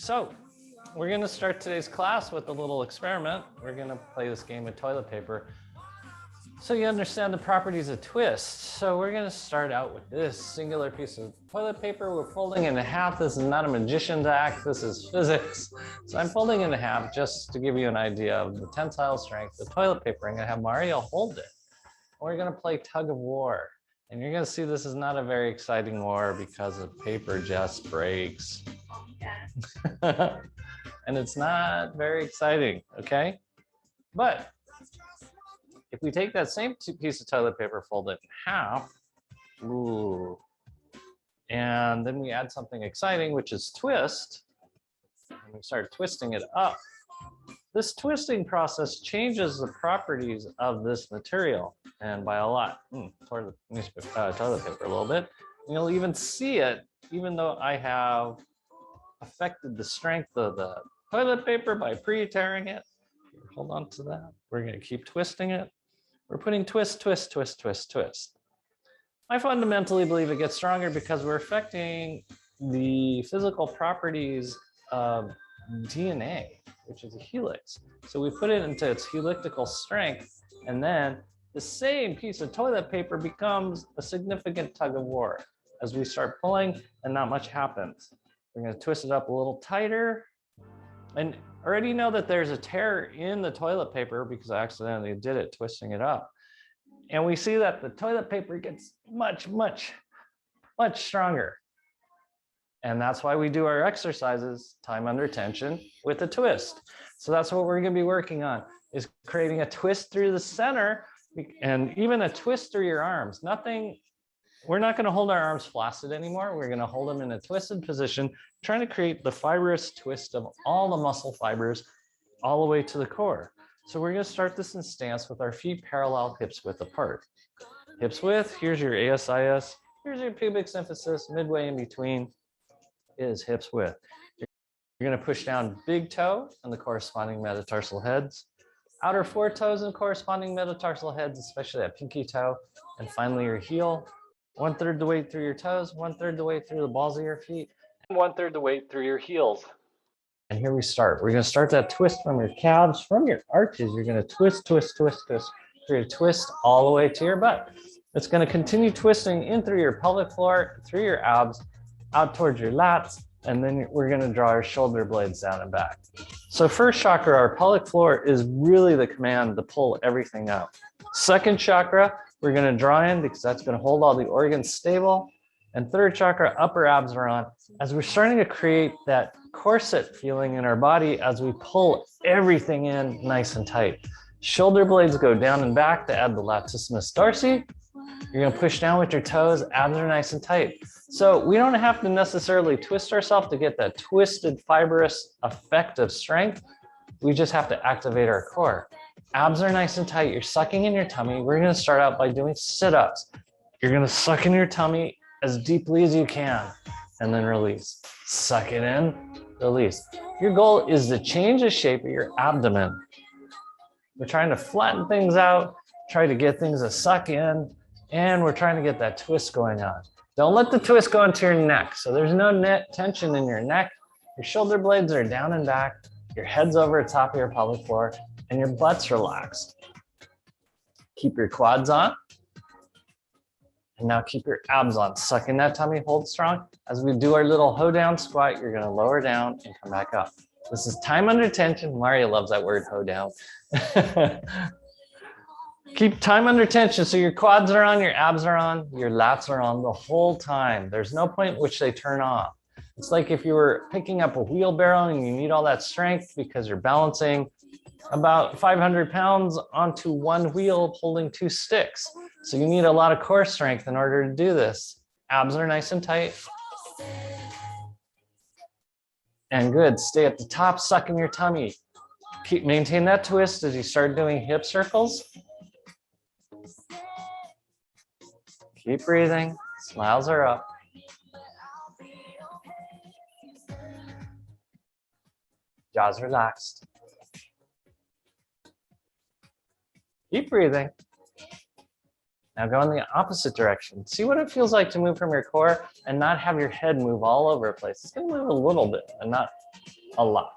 So we're going to start today's class with a little experiment. We're going to play this game of toilet paper so you understand the properties of twist. So we're going to start out with this singular piece of toilet paper. We're folding it in half. This is not a magician's act. This is physics. So I'm folding it in half just to give you an idea of the tensile strength of toilet paper. I'm going to have Mario hold it. We're going to play tug of war. And you're going to see this is not a very exciting war because the paper just breaks. And it's not very exciting, okay? But if we take that same piece of toilet paper, fold it in half, ooh, and then we add something exciting, which is twist, and we start twisting it up. This twisting process changes the properties of this material, and by a lot. Toward the toilet paper a little bit. And you'll even see it, even though I have affected the strength of the toilet paper by pre-tearing it. Hold on to that. We're going to keep twisting it. We're putting twist, twist, twist, twist, twist. I fundamentally believe it gets stronger because we're affecting the physical properties of DNA, which is a helix. So we put it into its helical strength, and then the same piece of toilet paper becomes a significant tug of war. As we start pulling and not much happens. We're going to twist it up a little tighter. And already know that there's a tear in the toilet paper because I accidentally did it, twisting it up. And we see that the toilet paper gets much, much, much stronger. And that's why we do our exercises, time under tension, with a twist. So that's what we're going to be working on, is creating a twist through the center and even a twist through your arms. We're not going to hold our arms flaccid anymore. We're going to hold them in a twisted position, trying to create the fibrous twist of all the muscle fibers all the way to the core. So we're going to start this in stance with our feet parallel, hips width apart. Hips width, here's your ASIS, here's your pubic symphysis, midway in between is hips width. You're going to push down big toe and the corresponding metatarsal heads, outer four toes and corresponding metatarsal heads, especially that pinky toe, and finally your heel. 1/3 the weight through your toes, 1/3 the weight through the balls of your feet, and 1/3 the weight through your heels. And here we start. We're going to start that twist from your calves, from your arches. You're going to twist, twist, twist, twist. You're going to twist all the way to your butt. It's going to continue twisting in through your pelvic floor, through your abs, out towards your lats, and then we're going to draw our shoulder blades down and back. So first chakra, our pelvic floor, is really the command to pull everything out. Second chakra, we're going to draw in because that's going to hold all the organs stable. And third chakra, upper abs are on. As we're starting to create that corset feeling in our body as we pull everything in nice and tight. Shoulder blades go down and back to add the latissimus dorsi. You're going to push down with your toes, abs are nice and tight. So we don't have to necessarily twist ourselves to get that twisted fibrous effect of strength. We just have to activate our core. Abs are nice and tight. You're sucking in your tummy. We're going to start out by doing sit-ups. You're going to suck in your tummy as deeply as you can and then release. Suck it in, release. Your goal is to change the shape of your abdomen. We're trying to flatten things out, try to get things to suck in, and we're trying to get that twist going on. Don't let the twist go into your neck. So there's no net tension in your neck. Your shoulder blades are down and back. Your head's over the top of your pelvic floor. And your butt's relaxed. Keep your quads on. And now keep your abs on. Suck in that tummy, hold strong. As we do our little hoe down squat, you're gonna lower down and come back up. This is time under tension. Mario loves that word, hoe down. Keep time under tension. So your quads are on, your abs are on, your lats are on the whole time. There's no point in which they turn off. It's like if you were picking up a wheelbarrow and you need all that strength because you're balancing about 500 pounds onto one wheel holding two sticks. So you need a lot of core strength in order to do this. Abs are nice and tight. And good, stay at the top, suck in your tummy. Maintain that twist as you start doing hip circles. Keep breathing, smiles are up. Jaws relaxed. Keep breathing. Now go in the opposite direction. See what it feels like to move from your core and not have your head move all over the place. It's gonna move a little bit and not a lot.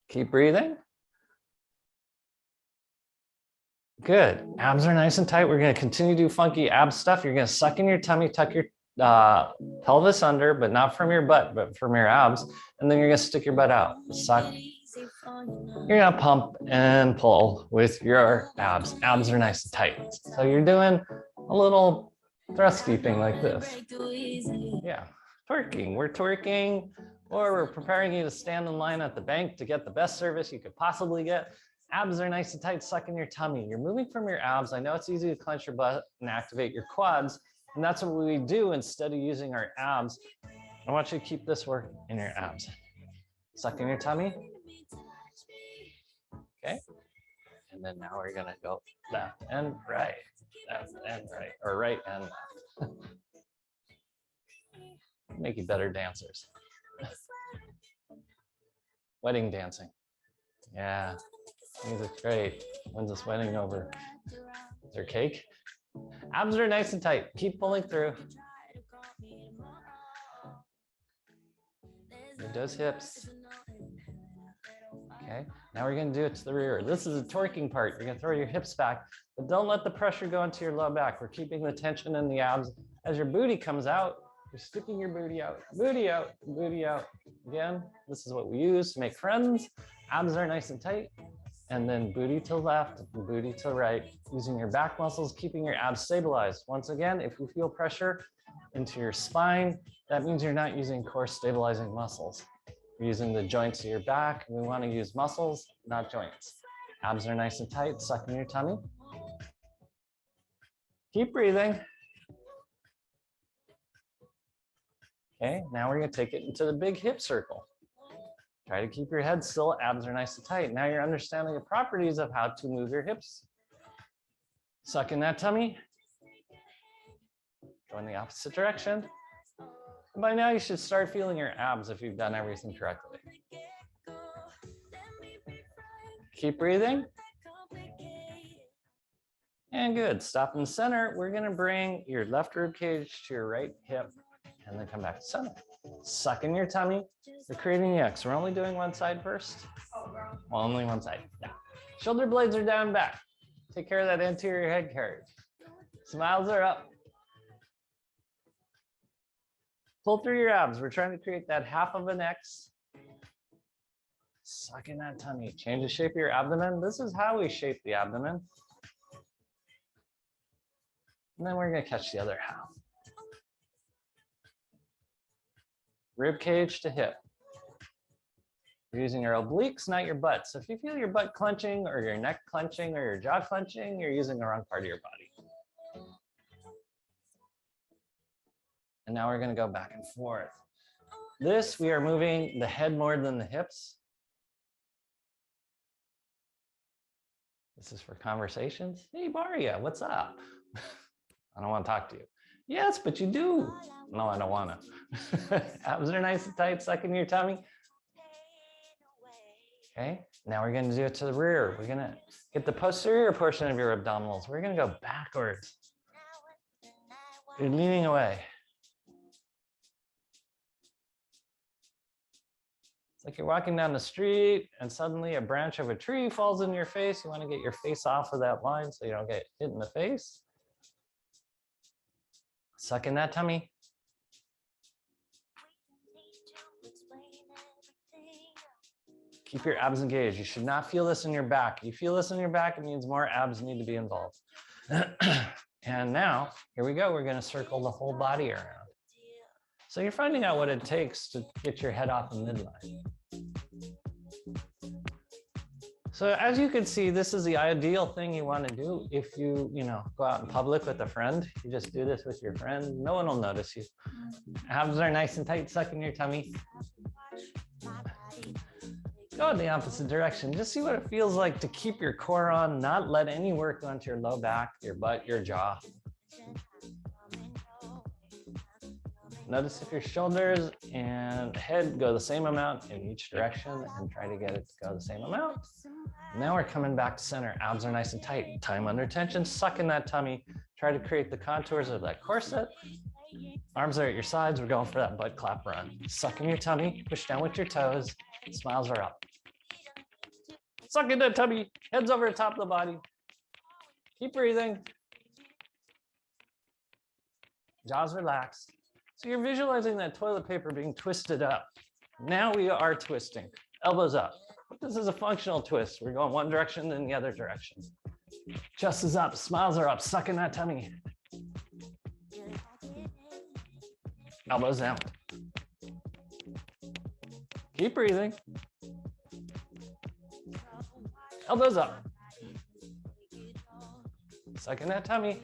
Keep breathing. Good. Abs are nice and tight. We're going to continue to do funky ab stuff. You're going to suck in your tummy, tuck your pelvis under, but not from your butt, but from your abs. And then you're going to stick your butt out. Suck. You're going to pump and pull with your abs. Abs are nice and tight. So you're doing a little thrusty thing like this. Yeah. Twerking. We're twerking, or we're preparing you to stand in line at the bank to get the best service you could possibly get. Abs are nice and tight, suck in your tummy. You're moving from your abs. I know it's easy to clench your butt and activate your quads, and that's what we do instead of using our abs. I want you to keep this work in your abs. Suck in your tummy. Okay. And then now we're gonna go left and right, or right and left. Make you better dancers. Wedding dancing. Yeah. Music's great. When's this wedding over? Is there cake? Abs are nice and tight. Keep pulling through. Move those hips. Okay, now we're going to do it to the rear. This is a twerking part. You're going to throw your hips back, but don't let the pressure go into your low back. We're keeping the tension in the abs. As your booty comes out, you're sticking your booty out, booty out, booty out. Again, this is what we use to make friends. Abs are nice and tight. And then booty to left, booty to right, using your back muscles, keeping your abs stabilized. Once again, if you feel pressure into your spine, that means you're not using core stabilizing muscles. You're using the joints of your back. We want to use muscles, not joints. Abs are nice and tight, suck in your tummy. Keep breathing. Okay, now we're going to take it into the big hip circle. Try to keep your head still, abs are nice and tight. Now you're understanding the properties of how to move your hips. Suck in that tummy. Go in the opposite direction. And by now you should start feeling your abs if you've done everything correctly. Keep breathing. And good, stop in the center. We're gonna bring your left rib cage to your right hip and then come back to center. Suck in your tummy. We're creating the X. We're only doing one side first. Only one side. Yeah. Shoulder blades are down back. Take care of that anterior head carriage. Smiles are up. Pull through your abs. We're trying to create that half of an X. Suck in that tummy. Change the shape of your abdomen. This is how we shape the abdomen. And then we're going to catch the other half. Rib cage to hip. You're using your obliques, not your butt. So if you feel your butt clenching or your neck clenching or your jaw clenching, you're using the wrong part of your body. And now we're going to go back and forth. This, we are moving the head more than the hips. This is for conversations. Hey, Baria, what's up? I don't want to talk to you. Yes, but you do. No, I don't want to. Abs are nice and tight, suck in your tummy. Okay, now we're going to do it to the rear. We're going to get the posterior portion of your abdominals. We're going to go backwards. You're leaning away. It's like you're walking down the street and suddenly a branch of a tree falls in your face. You want to get your face off of that line so you don't get hit in the face. Suck in that tummy. Keep your abs engaged. You should not feel this in your back. You feel this in your back, it means more abs need to be involved. And now, here we go. We're going to circle the whole body around. So you're finding out what it takes to get your head off the midline. So as you can see, this is the ideal thing you want to do if you go out in public with a friend. You just do this with your friend. No one will notice you. Abs are nice and tight, suck in your tummy. Go in the opposite direction. Just see what it feels like to keep your core on, not let any work go into your low back, your butt, your jaw. Notice if your shoulders and head go the same amount in each direction and try to get it to go the same amount. Now we're coming back to center. Abs are nice and tight. Time under tension, suck in that tummy. Try to create the contours of that corset. Arms are at your sides. We're going for that butt clap run. Suck in your tummy, push down with your toes. Smiles are up. Suck in that tummy, heads over the top of the body. Keep breathing. Jaws relaxed. So you're visualizing that toilet paper being twisted up. Now we are twisting. Elbows up. This is a functional twist. We're going one direction then the other direction. Chest is up, smiles are up, suck in that tummy. Elbows down. Keep breathing. Elbows up. Suck in that tummy.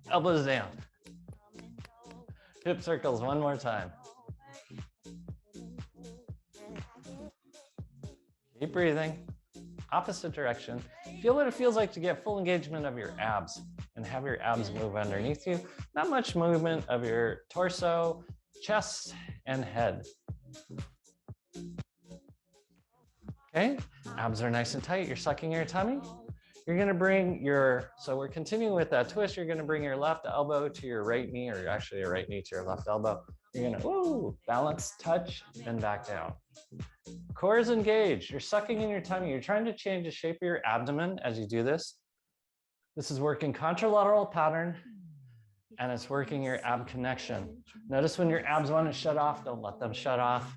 Elbows down. Hip circles one more time. Keep breathing. Opposite direction. Feel what it feels like to get full engagement of your abs and have your abs move underneath you. Not much movement of your torso, chest, and head. Okay, abs are nice and tight. You're sucking your tummy. You're gonna bring your, so we're continuing with that twist. You're gonna bring your left elbow to your right knee, or actually your right knee to your left elbow. You're gonna, woo, balance, touch, and back down. Core is engaged. You're sucking in your tummy. You're trying to change the shape of your abdomen as you do this. This is working contralateral pattern, and it's working your ab connection. Notice when your abs want to shut off, don't let them shut off.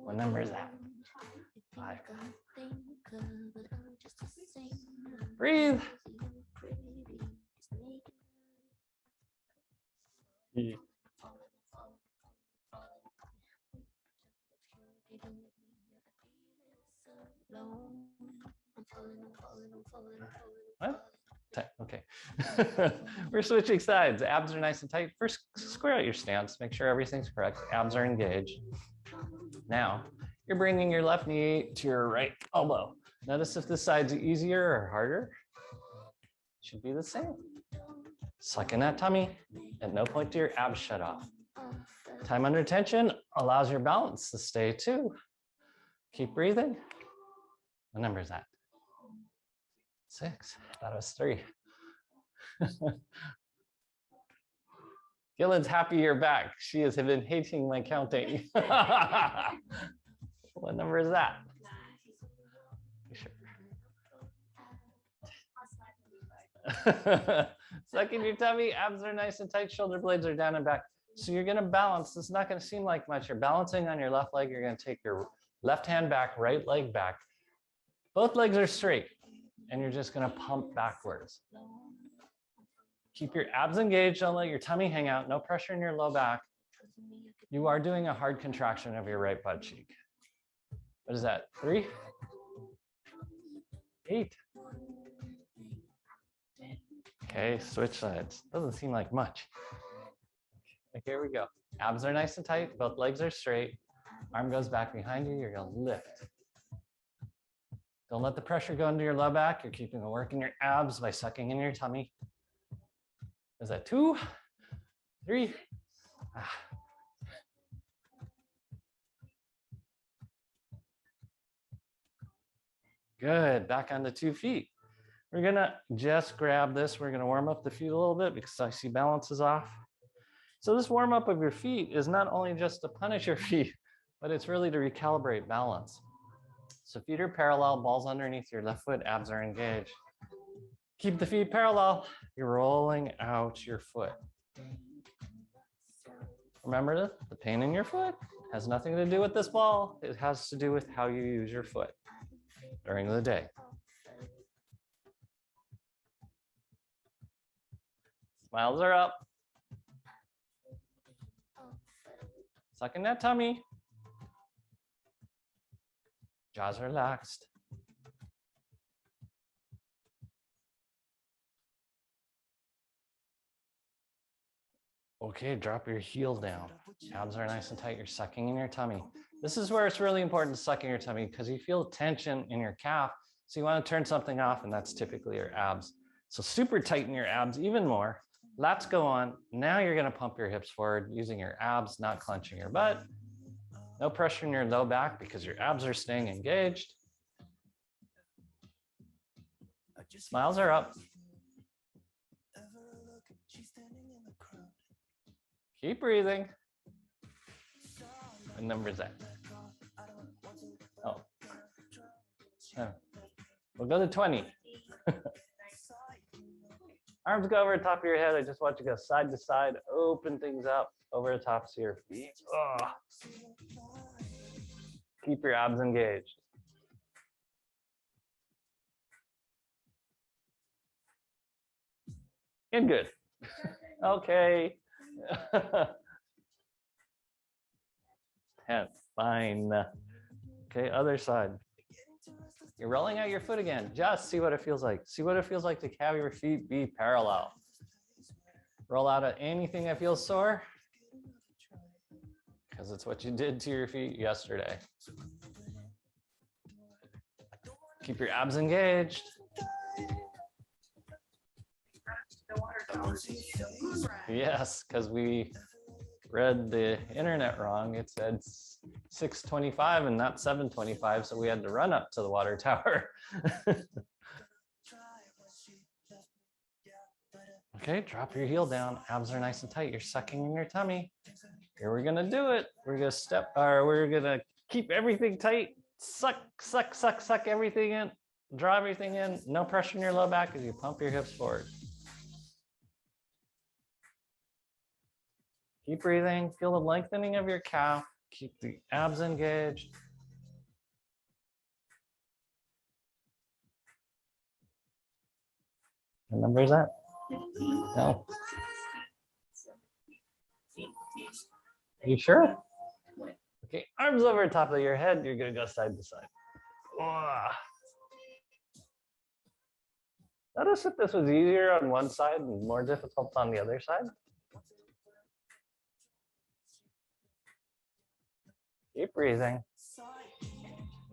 What number is that? 5. Breathe. What? Okay. We're switching sides. Abs are nice and tight. First, square out your stance. Make sure everything's correct. Abs are engaged. Now, you're bringing your left knee to your right elbow. Notice if this side's easier or harder. It should be the same. Suck in that tummy. At no point do your abs shut off. Time under tension allows your balance to stay too. Keep breathing. What number is that? 6. I thought it was 3. Gillen's happy you're back. She has been hating my counting. What number is that? Sure. Suck in your tummy, abs are nice and tight, shoulder blades are down and back. So you're gonna balance. This is not gonna seem like much. You're balancing on your left leg. You're gonna take your left hand back, right leg back. Both legs are straight, and you're just gonna pump backwards. Keep your abs engaged, don't let your tummy hang out, no pressure in your low back. You are doing a hard contraction of your right butt cheek. What is that, 3? 8. Okay, switch sides. Doesn't seem like much. Okay, here we go. Abs are nice and tight, both legs are straight. Arm goes back behind you, you're gonna lift. Don't let the pressure go into your low back. You're keeping a work in your abs by sucking in your tummy. Is that 2, 3? Good, back onto 2 feet. We're gonna just grab this. We're gonna warm up the feet a little bit because I see balance is off. So this warm up of your feet is not only just to punish your feet, but it's really to recalibrate balance. So feet are parallel, balls underneath your left foot, abs are engaged. Keep the feet parallel. You're rolling out your foot. Remember the pain in your foot has nothing to do with this ball. It has to do with how you use your foot during the day. Smiles are up. Suck in that tummy. Jaws relaxed. Okay, drop your heel down. Abs are nice and tight. You're sucking in your tummy. This is where it's really important to suck in your tummy because you feel tension in your calf. So you want to turn something off, and that's typically your abs. So super tighten your abs even more. Lats go on. Now you're going to pump your hips forward using your abs, not clenching your butt. No pressure in your low back because your abs are staying engaged. Smiles are up. Keep breathing. What number is that? Oh. We'll go to 20. Arms go over the top of your head. I just want you to go side to side, open things up over the tops of your feet. Oh. Keep your abs engaged. And good. Okay. 10. Fine. Okay, other side. You're rolling out your foot again. Just see what it feels like. See what it feels like to have your feet be parallel. Roll out of anything that feels sore, because it's what you did to your feet yesterday. Keep your abs engaged. Yes, because we read the internet wrong. It said 625 and not 725, so we had to run up to the water tower. Okay, drop your heel down. Abs are nice and tight. You're sucking in your tummy. Here we're gonna do it. We're gonna keep everything tight. Suck, suck, suck, suck everything in. Draw everything in. No pressure in your low back as you pump your hips forward. Keep breathing. Feel the lengthening of your calf. Keep the abs engaged. What number is that? No. Are you sure? Okay, arms over the top of your head. You're gonna go side to side. Oh. Notice if this was easier on one side and more difficult on the other side. Keep breathing.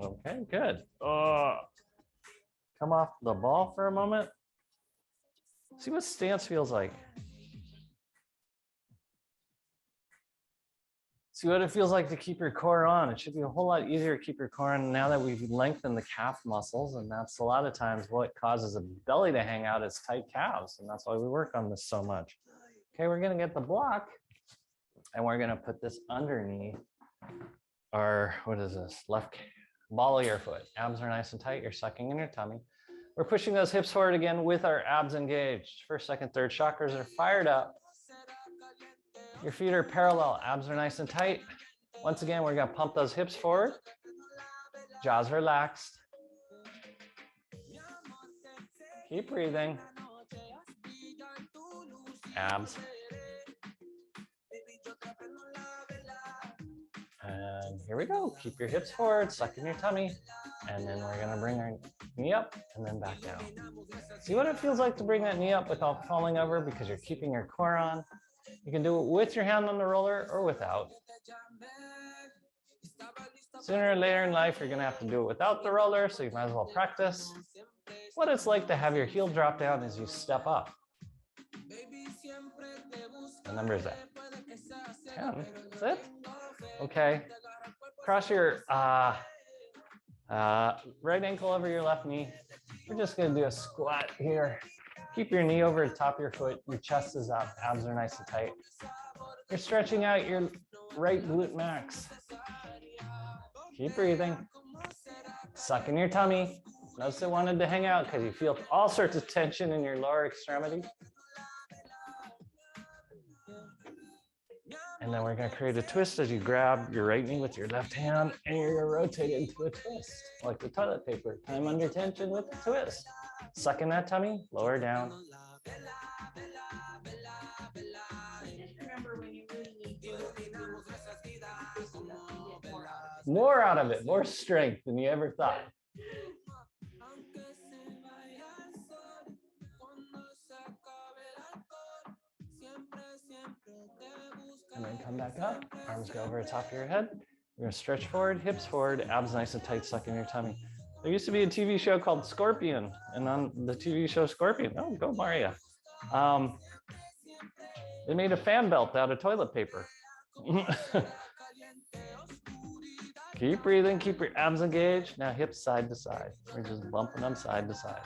Okay, good. Oh. Come off the ball for a moment. See what stance feels like. See what it feels like to keep your core on. It should be a whole lot easier to keep your core on now that we've lengthened the calf muscles, and that's a lot of times what causes a belly to hang out is tight calves, and that's why we work on this so much. Okay, we're gonna get the block, and we're gonna put this underneath our, what is this, left ball of your foot. Abs are nice and tight. You're sucking in your tummy. We're pushing those hips forward again with our abs engaged. First, second, third chakras are fired up. Your feet are parallel. Abs are nice and tight. Once again, we're going to pump those hips forward. Jaws relaxed. Keep breathing. Abs. And here we go. Keep your hips forward, suck in your tummy. And then we're gonna bring our knee up and then back down. See what it feels like to bring that knee up without falling over because you're keeping your core on. You can do it with your hand on the roller or without. Sooner or later in life, you're gonna have to do it without the roller, so you might as well practice what it's like to have your heel drop down as you step up. What number is that? 10. That's it? Okay. Cross your right ankle over your left knee. We're just going to do a squat here. Keep your knee over the top of your foot. Your chest is up. Abs are nice and tight. You're stretching out your right glute max. Keep breathing. Suck in your tummy. Notice it wanted to hang out because you feel all sorts of tension in your lower extremity. And then we're going to create a twist as you grab your right knee with your left hand and you're going to rotate it into a twist, like the toilet paper. Time under tension with the twist. Suck in that tummy, lower down. More out of it, more strength than you ever thought. And then come back up, arms go over the top of your head. You're gonna stretch forward, hips forward, abs nice and tight, suck in your tummy. There used to be a TV show called Scorpion, and on the TV show Scorpion, oh, go Maria. They made a fan belt out of toilet paper. Keep breathing, keep your abs engaged. Now hips side to side. We're just bumping them side to side.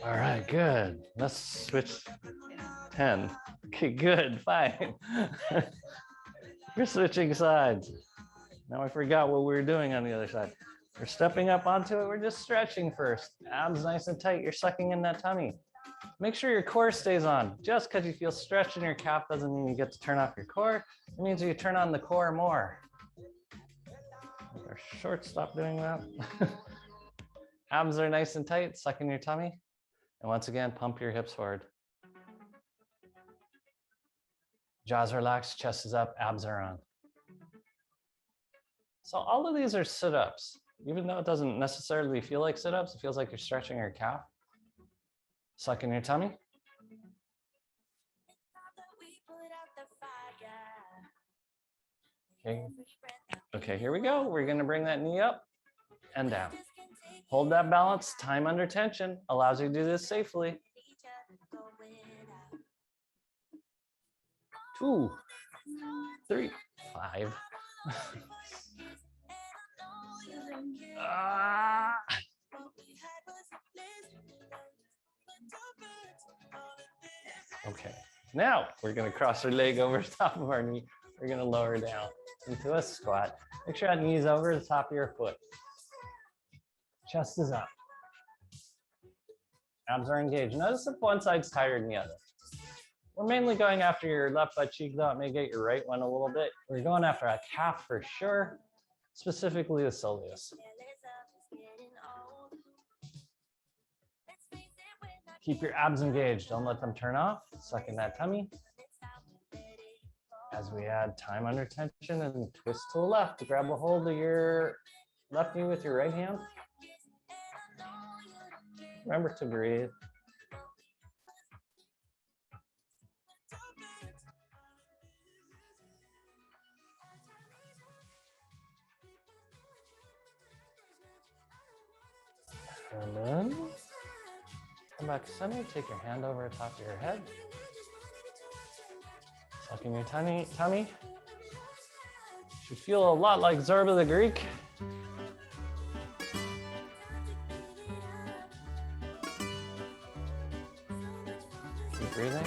All right, good. Let's switch 10. Okay, good, fine. We're switching sides. Now I forgot what we were doing on the other side. We're stepping up onto it. We're just stretching first. Abs nice and tight. You're sucking in that tummy. Make sure your core stays on. Just because you feel stretched in your calf doesn't mean you get to turn off your core. It means you turn on the core more. Our shorts, stop doing that. Abs are nice and tight. Suck in your tummy. And once again, pump your hips forward. Jaws relaxed, chest is up, abs are on. So all of these are sit-ups. Even though it doesn't necessarily feel like sit-ups, it feels like you're stretching your calf. Suck in your tummy. Okay, here we go. We're gonna bring that knee up and down. Hold that balance. Time under tension allows you to do this safely. 2, 3, 5. Okay, now we're gonna cross our leg over the top of our knee. We're gonna lower down into a squat. Make sure that knee's over the top of your foot. Chest is up. Abs are engaged. Notice if one side's tighter than the other. We're mainly going after your left butt cheek though. It may get your right one a little bit. We're going after a calf for sure, specifically the soleus. Keep your abs engaged. Don't let them turn off. Suck in that tummy. As we add time under tension and twist to the left to grab a hold of your left knee with your right hand. Remember to breathe. And then come back to center, take your hand over the top of your head. Suck in your tummy. Should feel a lot like Zorba the Greek. Keep breathing.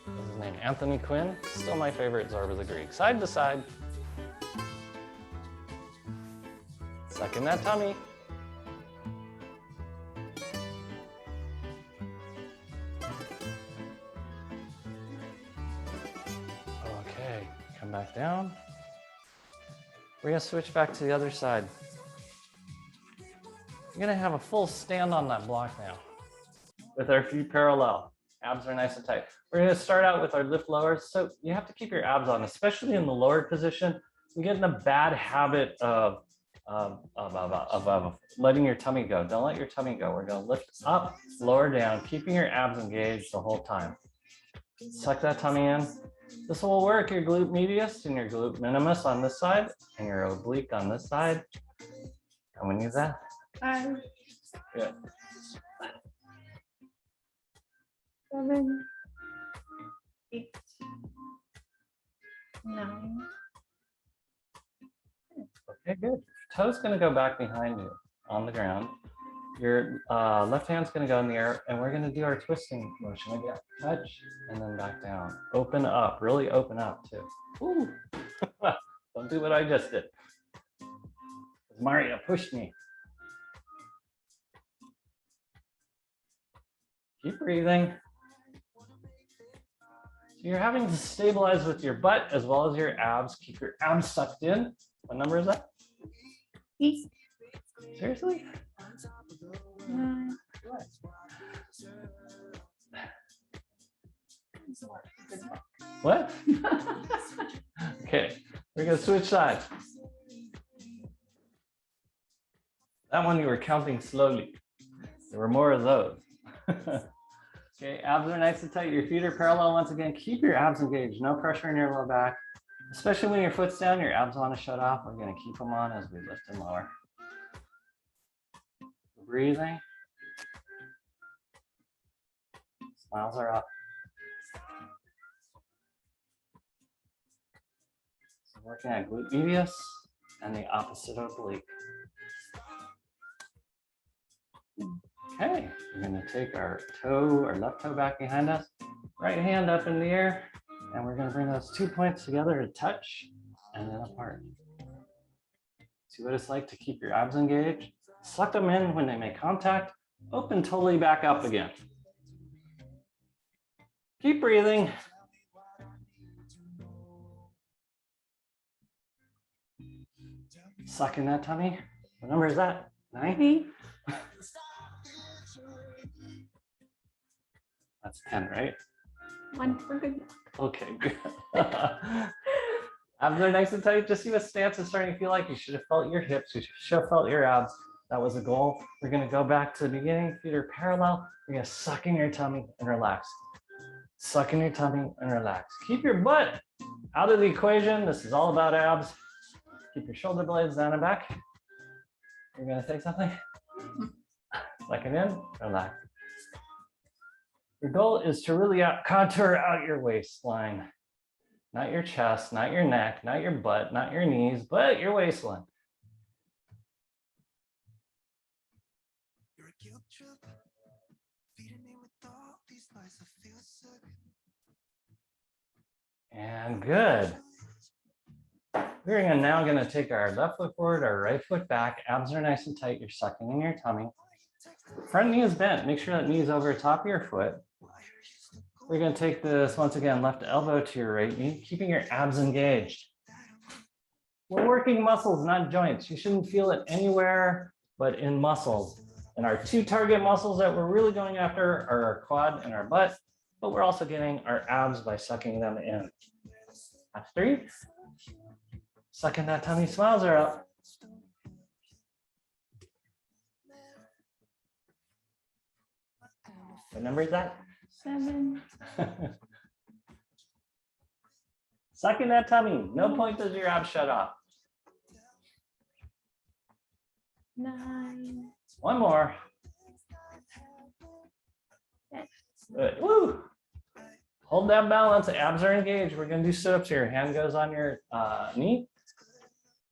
This is his name, Anthony Quinn. Still my favorite Zorba the Greek. Side to side. Suck in that tummy. Okay, come back down. We're gonna switch back to the other side. You're gonna have a full stand on that block now with our feet parallel. Abs are nice and tight. We're gonna start out with our lift lowers. So you have to keep your abs on, especially in the lowered position. We get in a bad habit of letting your tummy go. Don't let your tummy go. We're gonna lift up, lower down, keeping your abs engaged the whole time. Suck that tummy in. This will work your glute medius and your glute minimus on this side and your oblique on this side. How many is that? 5. Good. 7, 8, 9. Okay, good. Toe's gonna go back behind you on the ground. Your left hand's gonna go in the air and we're gonna do our twisting motion. Again, touch and then back down. Open up, really open up too. Ooh. Don't do what I just did. Mario pushed me. Keep breathing. So you're having to stabilize with your butt as well as your abs. Keep your abs sucked in. What number is that? 8. Seriously? 9. What? Okay, we're gonna switch sides. That one you were counting slowly. There were more of those. Okay, abs are nice and tight. Your feet are parallel once again. Keep your abs engaged. No pressure in your low back. Especially when your foot's down, your abs want to shut off. We're gonna keep them on as we lift and lower. Breathing. Smiles are up. So working at glute medius and the opposite oblique. Okay, we're gonna take our toe, our left toe back behind us, right hand up in the air, and we're gonna bring those 2 points together to touch and then apart. See what it's like to keep your abs engaged. Suck them in when they make contact. Open totally back up again. Keep breathing. Suck in that tummy. What number is that? 9? 8. That's 10, right? 1 for good. Okay, good. Abs are nice and tight. Just see what stance is starting to feel like. You should have felt your hips. You should have felt your abs. That was the goal. We're going to go back to the beginning. Feet are parallel. You're going to suck in your tummy and relax. Suck in your tummy and relax. Keep your butt out of the equation. This is all about abs. Keep your shoulder blades down and back. You're going to take something. Suck it in. Relax. Your goal is to really contour out your waistline. Not your chest, not your neck, not your butt, not your knees, but your waistline. And good. We're now going to take our left foot forward, our right foot back. Abs are nice and tight. You're sucking in your tummy. Front knee is bent. Make sure that knee is over top of your foot. We're going to take this once again, left elbow to your right knee, keeping your abs engaged. We're working muscles, not joints. You shouldn't feel it anywhere but in muscles. And our 2 target muscles that we're really going after are our quad and our butt, but we're also getting our abs by sucking them in. That's 3. Sucking that tummy, smiles are up. What number is that? 7. Sucking that tummy. No point does your abs shut off. 9. One more. Good. Woo. Hold that balance. Abs are engaged. We're going to do sit-ups here. Hand goes on your knee.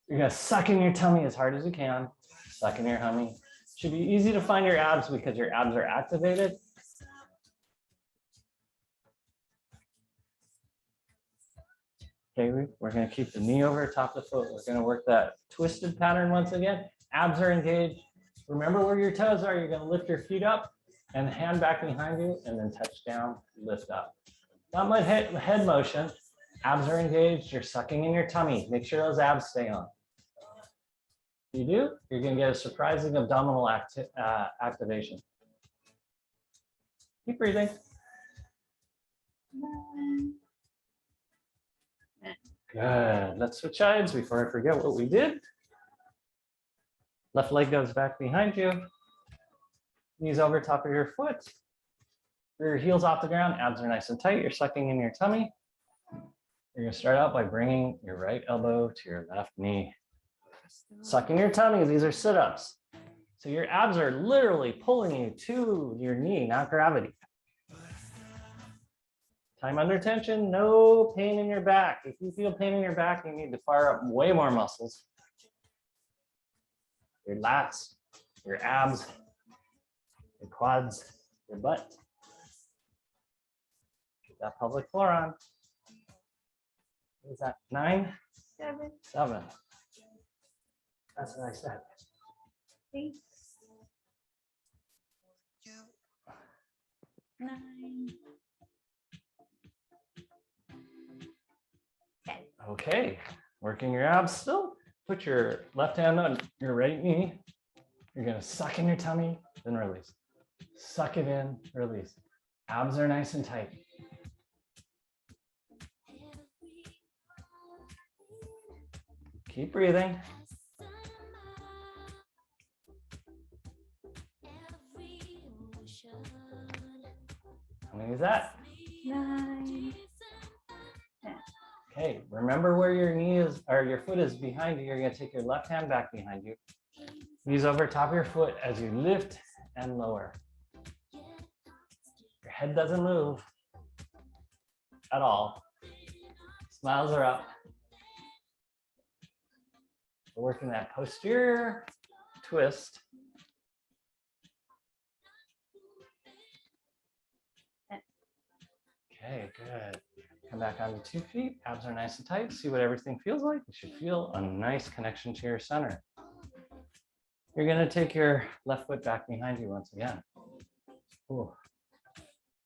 You're going to suck in your tummy as hard as you can. Suck in your tummy. Should be easy to find your abs because your abs are activated. Okay, we're going to keep the knee over top of the foot. We're going to work that twisted pattern once again. Abs are engaged. Remember where your toes are. You're going to lift your feet up and hand back behind you and then touch down, lift up. Not much head motion. Abs are engaged. You're sucking in your tummy. Make sure those abs stay on. If you do, you're going to get a surprising abdominal activation. Keep breathing. 9. Good. Let's switch sides before I forget what we did. Left leg goes back behind you. Knees over top of your foot. Your heels off the ground. Abs are nice and tight. You're sucking in your tummy. You're going to start out by bringing your right elbow to your left knee. Sucking your tummy. These are sit-ups. So your abs are literally pulling you to your knee, not gravity. Time under tension, no pain in your back. If you feel pain in your back, you need to fire up way more muscles. Your lats, your abs, your quads, your butt. Keep that pelvic floor on. What is that? 9? 7. 7. That's what I said. 8. 9. 10. Okay, working your abs still. Put your left hand on your right knee. You're going to suck in your tummy, then release. Suck it in, release. Abs are nice and tight. Keep breathing. How many is that? 9. 10. Okay, remember where your knee is, or your foot is behind you. You're going to take your left hand back behind you. Knees over top of your foot as you lift and lower. Your head doesn't move at all. Smiles are up. We're working that posterior twist. Okay, good. Come back onto 2 feet. Abs are nice and tight. See what everything feels like. You should feel a nice connection to your center. You're going to take your left foot back behind you once again. Ooh.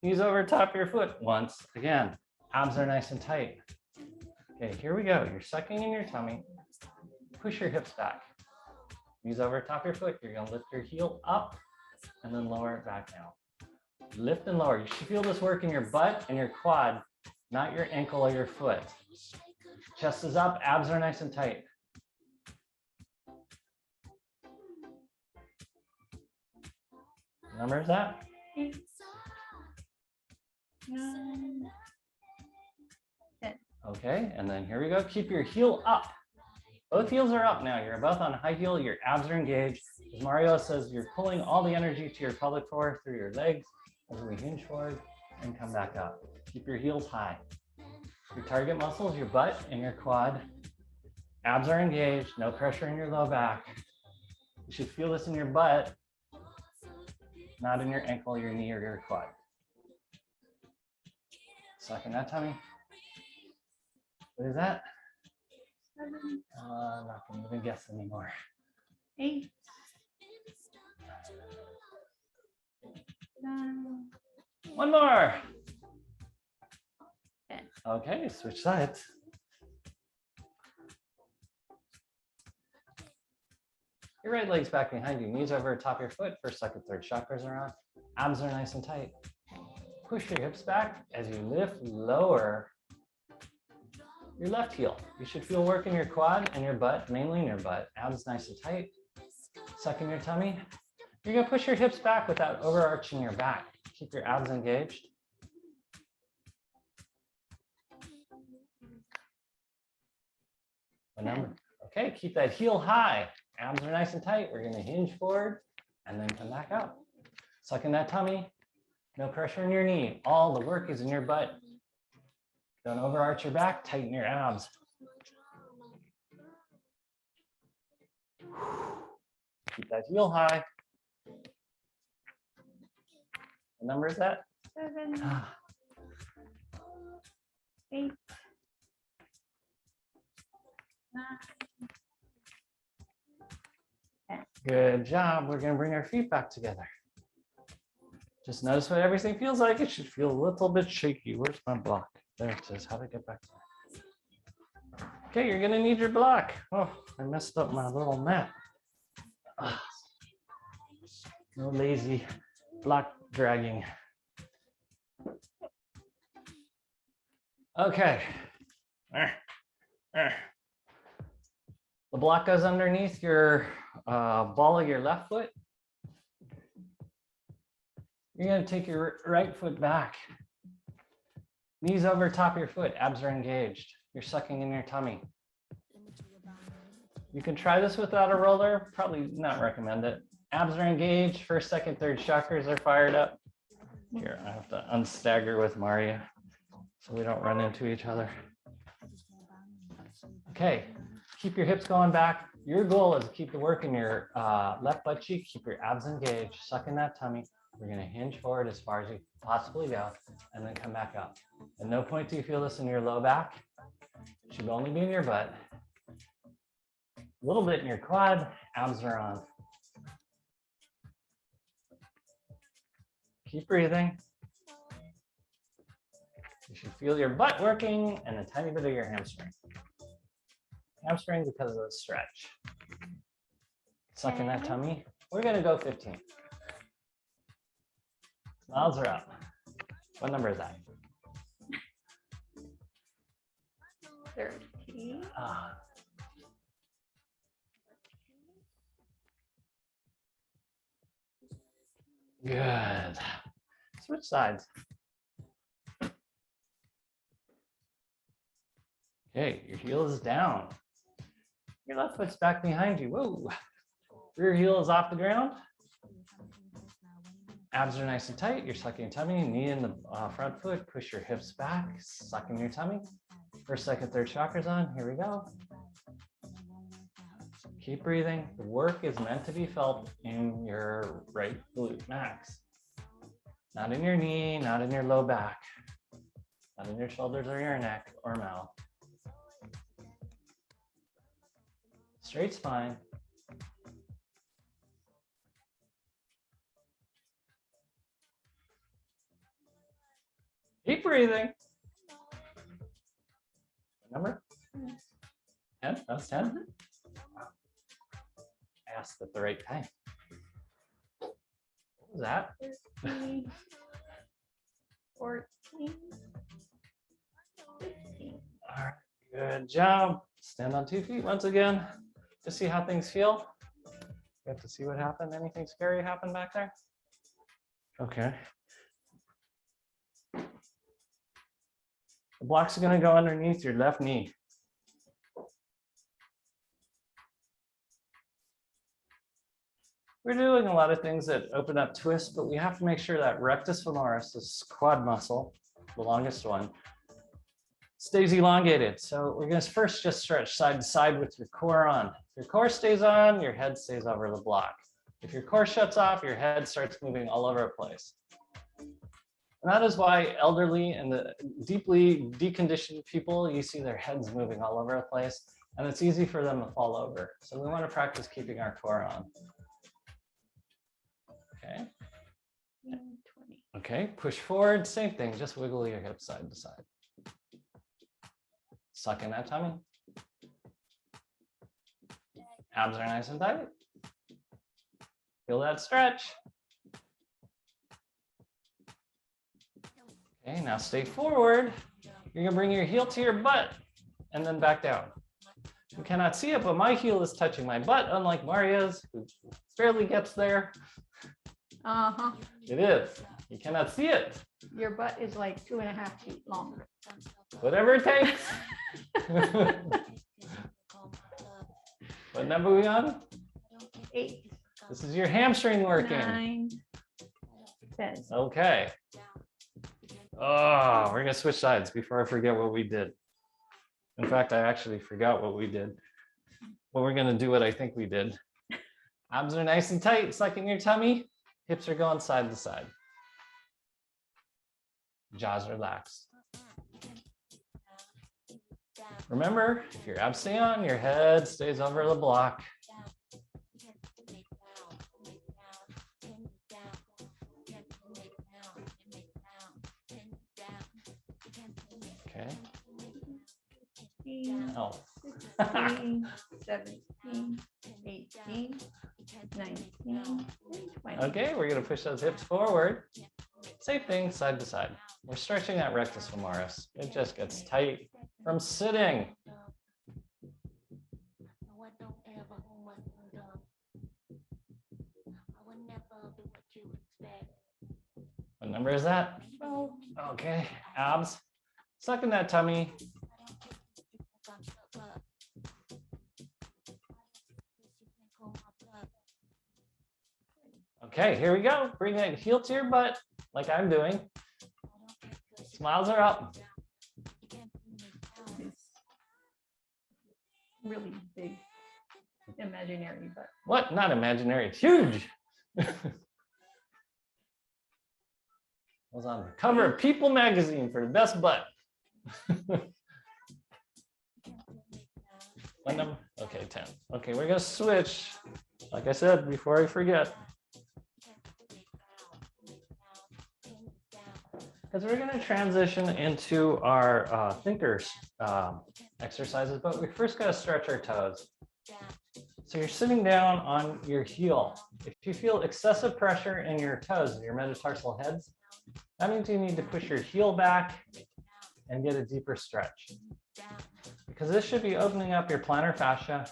Knees over top of your foot once again. Abs are nice and tight. Okay, here we go. You're sucking in your tummy. Push your hips back. Knees over top of your foot. You're going to lift your heel up and then lower it back down. Lift and lower. You should feel this work in your butt and your quad, not your ankle or your foot. Chest is up. Abs are nice and tight. What number is that? 8, 9, 10. Okay, and then here we go. Keep your heel up. Both heels are up now. You're both on high heel. Your abs are engaged. As Mario says, you're pulling all the energy to your pelvic floor through your legs as we hinge forward and come back up. Keep your heels high. Your target muscles, your butt and your quad. Abs are engaged. No pressure in your low back. You should feel this in your butt, not in your ankle, your knee, or your quad. Suck in that tummy. What is that? 7, I'm not going to even guess anymore. 8, 9. One more. 10. Okay, switch sides. Your right leg's back behind you. Knees over top of your foot. First, second, third chakras are on. Abs are nice and tight. Push your hips back as you lift, lower your left heel. You should feel work in your quad and your butt, mainly in your butt. Abs nice and tight. Suck in your tummy. You're going to push your hips back without overarching your back. Keep your abs engaged. What number? Okay, keep that heel high. Abs are nice and tight. We're going to hinge forward and then come back out. Suck in that tummy. No pressure in your knee. All the work is in your butt. Don't overarch your back. Tighten your abs. Keep that heel high. What number is that? 7, 8, 9, 10. Good job. We're going to bring our feet back together. Just notice what everything feels like. It should feel a little bit shaky. Where's my block? There it is. How to get back to that. Okay, you're going to need your block. Oh, I messed up my little mat. No lazy block dragging. Okay. The block goes underneath your ball of your left foot. You're going to take your right foot back. Knees over top of your foot. Abs are engaged. You're sucking in your tummy. You can try this without a roller. Probably not recommend it. Abs are engaged. First, second, third chakras are fired up. Here, I have to unstagger with Maria so we don't run into each other. Okay, keep your hips going back. Your goal is to keep the work in your left butt cheek. Keep your abs engaged. Suck in that tummy. We're going to hinge forward as far as you possibly go and then come back up. At no point do you feel this in your low back. It should only be in your butt. A little bit in your quad. Abs are on. Keep breathing. You should feel your butt working and a tiny bit of your hamstring. Hamstring because of the stretch. Suck in that tummy. We're going to go 15. Smiles are up. What number is that? 30. Good. Switch sides. Okay, your heel is down. Your left foot's back behind you. Whoa. Rear heel is off the ground. Abs are nice and tight. You're sucking your tummy. Knee in the front foot. Push your hips back. Suck in your tummy. First, second, third chakras on. Here we go. Keep breathing. The work is meant to be felt in your right glute max. Not in your knee, not in your low back. Not in your shoulders or your neck or mouth. Straight spine. Keep breathing. What number? 10? That's 10? Wow. I asked at the right time. What was that? 13, 14, 15. All right, good job. Stand on 2 feet once again to see how things feel. You have to see what happened. Anything scary happen back there? Okay. The block's going to go underneath your left knee. We're doing a lot of things that open up twists, but we have to make sure that rectus femoris, this quad muscle, the longest one, stays elongated. So we're going to first just stretch side to side with your core on. If your core stays on, your head stays over the block. If your core shuts off, your head starts moving all over the place. And that is why elderly and the deeply deconditioned people, you see their heads moving all over the place, and it's easy for them to fall over. So we want to practice keeping our core on. Okay. 20. Okay, push forward, same thing, just wiggle your hips side to side. Suck in that tummy. Abs are nice and tight. Feel that stretch. Okay, now stay forward. You're gonna bring your heel to your butt and then back down. You cannot see it, but my heel is touching my butt, unlike Maria's, who barely gets there. Uh-huh. It is. You cannot see it. Your butt is like 2.5 feet long. Whatever it takes. What number are we on? 8, This is your hamstring working. 9, 10. Okay. Oh, we're gonna switch sides before I forget what we did. In fact, I actually forgot what we did. But we're gonna do what I think we did. Abs are nice and tight, suck in your tummy. Hips are going side to side. Jaws relaxed. Remember, if your abs stay on, your head stays over the block. Okay. 15, Oh. 16, 17, 18, 19, and 20. Okay, we're gonna push those hips forward. Same thing, side to side. We're stretching that rectus femoris. It just gets tight from sitting. What number is that? 12. Okay, abs. Suck in that tummy. Okay, here we go. Bring that heel to your butt, like I'm doing. Smiles are up. It's really big, imaginary, but What? Not imaginary. It's huge. Was on the cover of People magazine for the best butt. What number? Okay, 10. Okay, we're gonna switch. Like I said, before I forget. Because we're going to transition into our thinkers exercises, but we first got to stretch our toes. So you're sitting down on your heel. If you feel excessive pressure in your toes, your metatarsal heads, that means you need to push your heel back and get a deeper stretch. Because this should be opening up your plantar fascia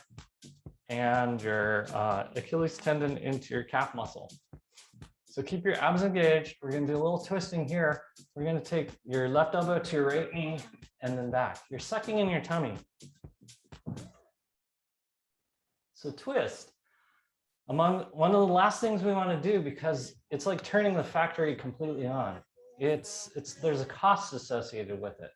and your Achilles tendon into your calf muscle. So keep your abs engaged. We're going to do a little twisting here. We're going to take your left elbow to your right knee and then back. You're sucking in your tummy. So twist. One of the last things we want to do, because it's like turning the factory completely on. There's a cost associated with it.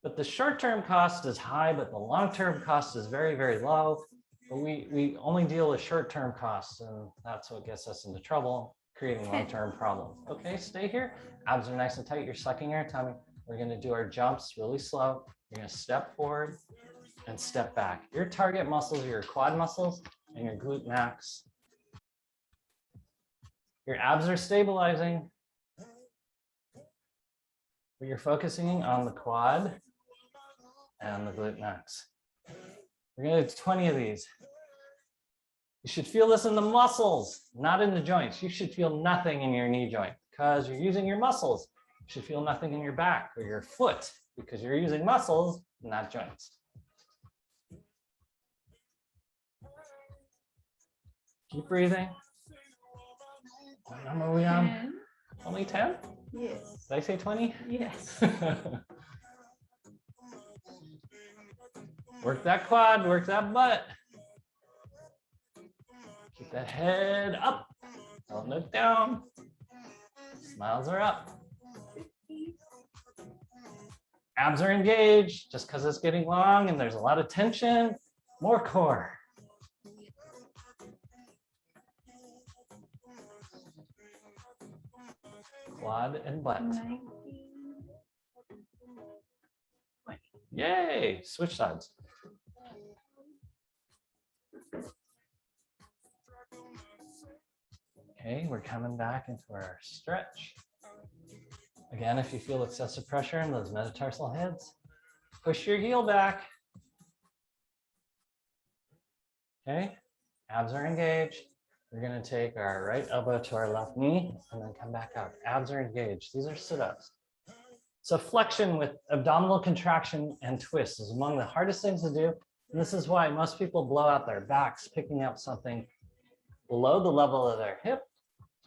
But the short-term cost is high, but the long-term cost is very, very low. But we only deal with short-term costs, and that's what gets us into trouble, creating long-term problems. Okay, stay here. Abs are nice and tight. You're sucking your tummy. we're going to do our jumps really slow. You're going to step forward and step back. Your target muscles are your quad muscles and your glute max. Your abs are stabilizing, but you're focusing on the quad and the glute max. We're going to do 20 of these. You should feel this in the muscles, not in the joints. You should feel nothing in your knee joint because you're using your muscles. You should feel nothing in your back or your foot because you're using muscles, not joints. Keep breathing. What number are we on? 10. Only 10? Yes. Did I say 20? Yes. Work that quad, work that butt. Keep that head up. Don't look down. Smiles are up. Abs are engaged just because it's getting long and there's a lot of tension. More core. Quad and butt. 19. 20. Yay! Switch sides. Okay, we're coming back into our stretch. Again, if you feel excessive pressure in those metatarsal heads, push your heel back. Okay, abs are engaged. We're going to take our right elbow to our left knee and then come back up. Abs are engaged. These are sit-ups. So flexion with abdominal contraction and twist is among the hardest things to do. And this is why most people blow out their backs, picking up something below the level of their hip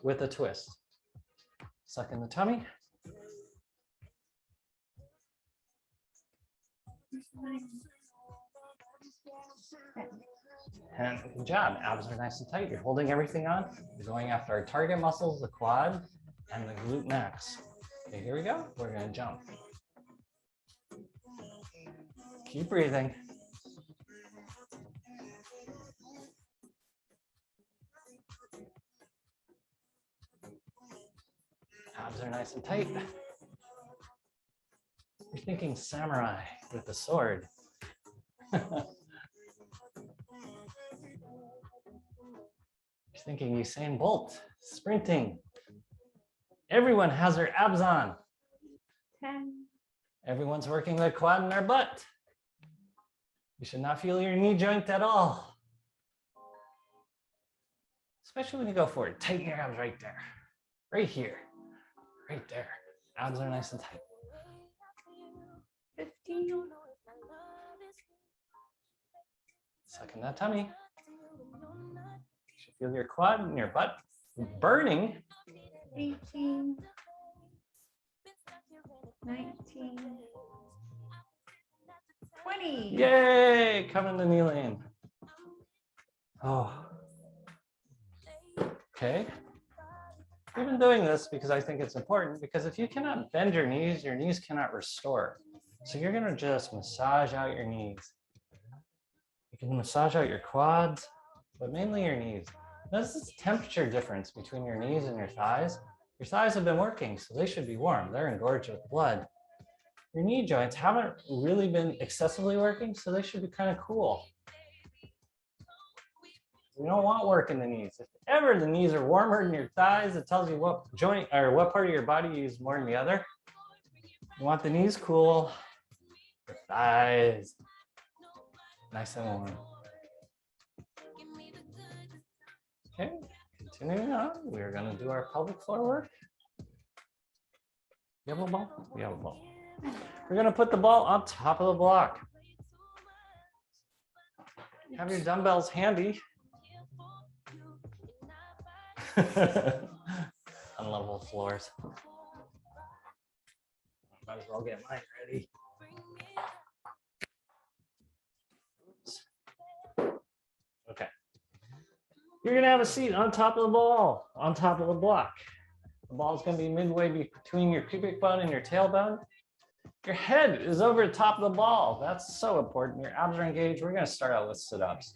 with a twist. Suck in the tummy. And good job. Abs are nice and tight. You're holding everything on. You're going after our target muscles, the quad and the glute max. Okay, here we go. We're going to jump. Keep breathing. Abs are nice and tight. You're thinking samurai with a sword. You're thinking Usain Bolt, sprinting. Everyone has their abs on. 10. Everyone's working their quad and their butt. You should not feel your knee joint at all. Especially when you go forward. Tighten your abs right there. Right here. Right there. Abs are nice and tight. 15. Suck in that tummy. You should feel your quad and your butt burning. 18. 19. 20. Yay! Come in the knee lane. Oh. Okay. We've been doing this because I think it's important, because if you cannot bend your knees cannot restore. So you're going to just massage out your knees. You can massage out your quads, but mainly your knees. Notice this temperature difference between your knees and your thighs. Your thighs have been working, so they should be warm. They're engorged with blood. Your knee joints haven't really been excessively working, so they should be kind of cool. You don't want work in the knees. If ever the knees are warmer than your thighs, it tells you what joint or what part of your body you use more than the other. You want the knees cool, the thighs nice and warm. Okay, continuing on, we're going to do our pelvic floor work. You have a ball? We have a ball. We're going to put the ball on top of the block. Have your dumbbells handy. On level floors. Might as well get mine ready. Oops. Okay. You're gonna have a seat on top of the ball, on top of the block. The ball is gonna be midway between your pubic bone and your tailbone. Your head is over the top of the ball. That's so important. Your abs are engaged. We're gonna start out with sit-ups.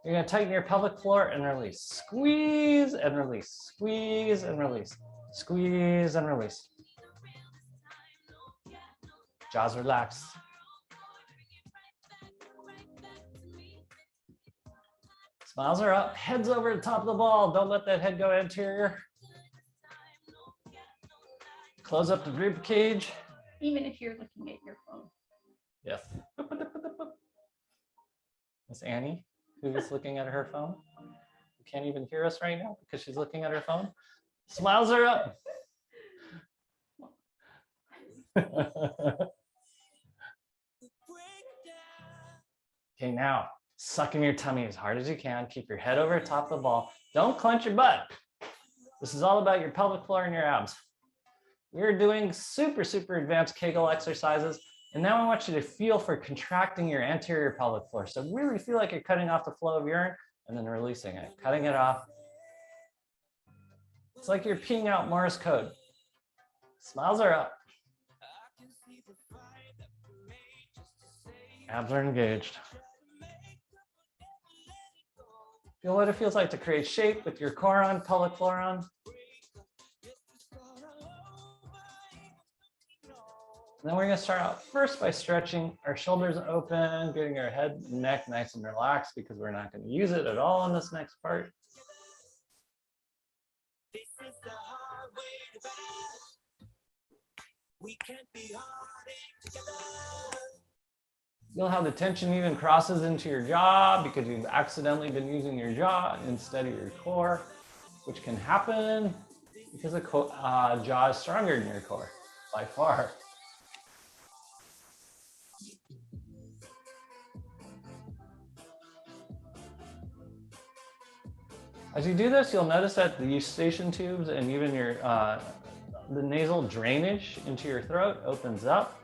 You're going to tighten your pelvic floor and release. Squeeze and release. Squeeze and release. Squeeze and release. Jaws relaxed. Smiles are up, head's over the top of the ball. Don't let that head go anterior. Close up the rib cage. Even if you're looking at your phone. Yes. Miss Annie, who is looking at her phone, who can't even hear us right now because she's looking at her phone. Smiles are up. Okay, now suck in your tummy as hard as you can. Keep your head over top of the ball. Don't clench your butt. This is all about your pelvic floor and your abs. We're doing super advanced Kegel exercises. And now I want you to feel for contracting your anterior pelvic floor. So really feel like you're cutting off the flow of urine and then releasing it, cutting it off. It's like you're peeing out Morse code. Smiles are up. Abs are engaged. Feel what it feels like to create shape with your core on, pelvic floor on. And then we're going to start out first by stretching our shoulders open, getting our head and neck nice and relaxed because we're not going to use it at all in this next part. Feel how the tension even crosses into your jaw because you've accidentally been using your jaw instead of your core, which can happen because the jaw is stronger than your core by far. As you do this, you'll notice that the eustachian tubes and even your the nasal drainage into your throat opens up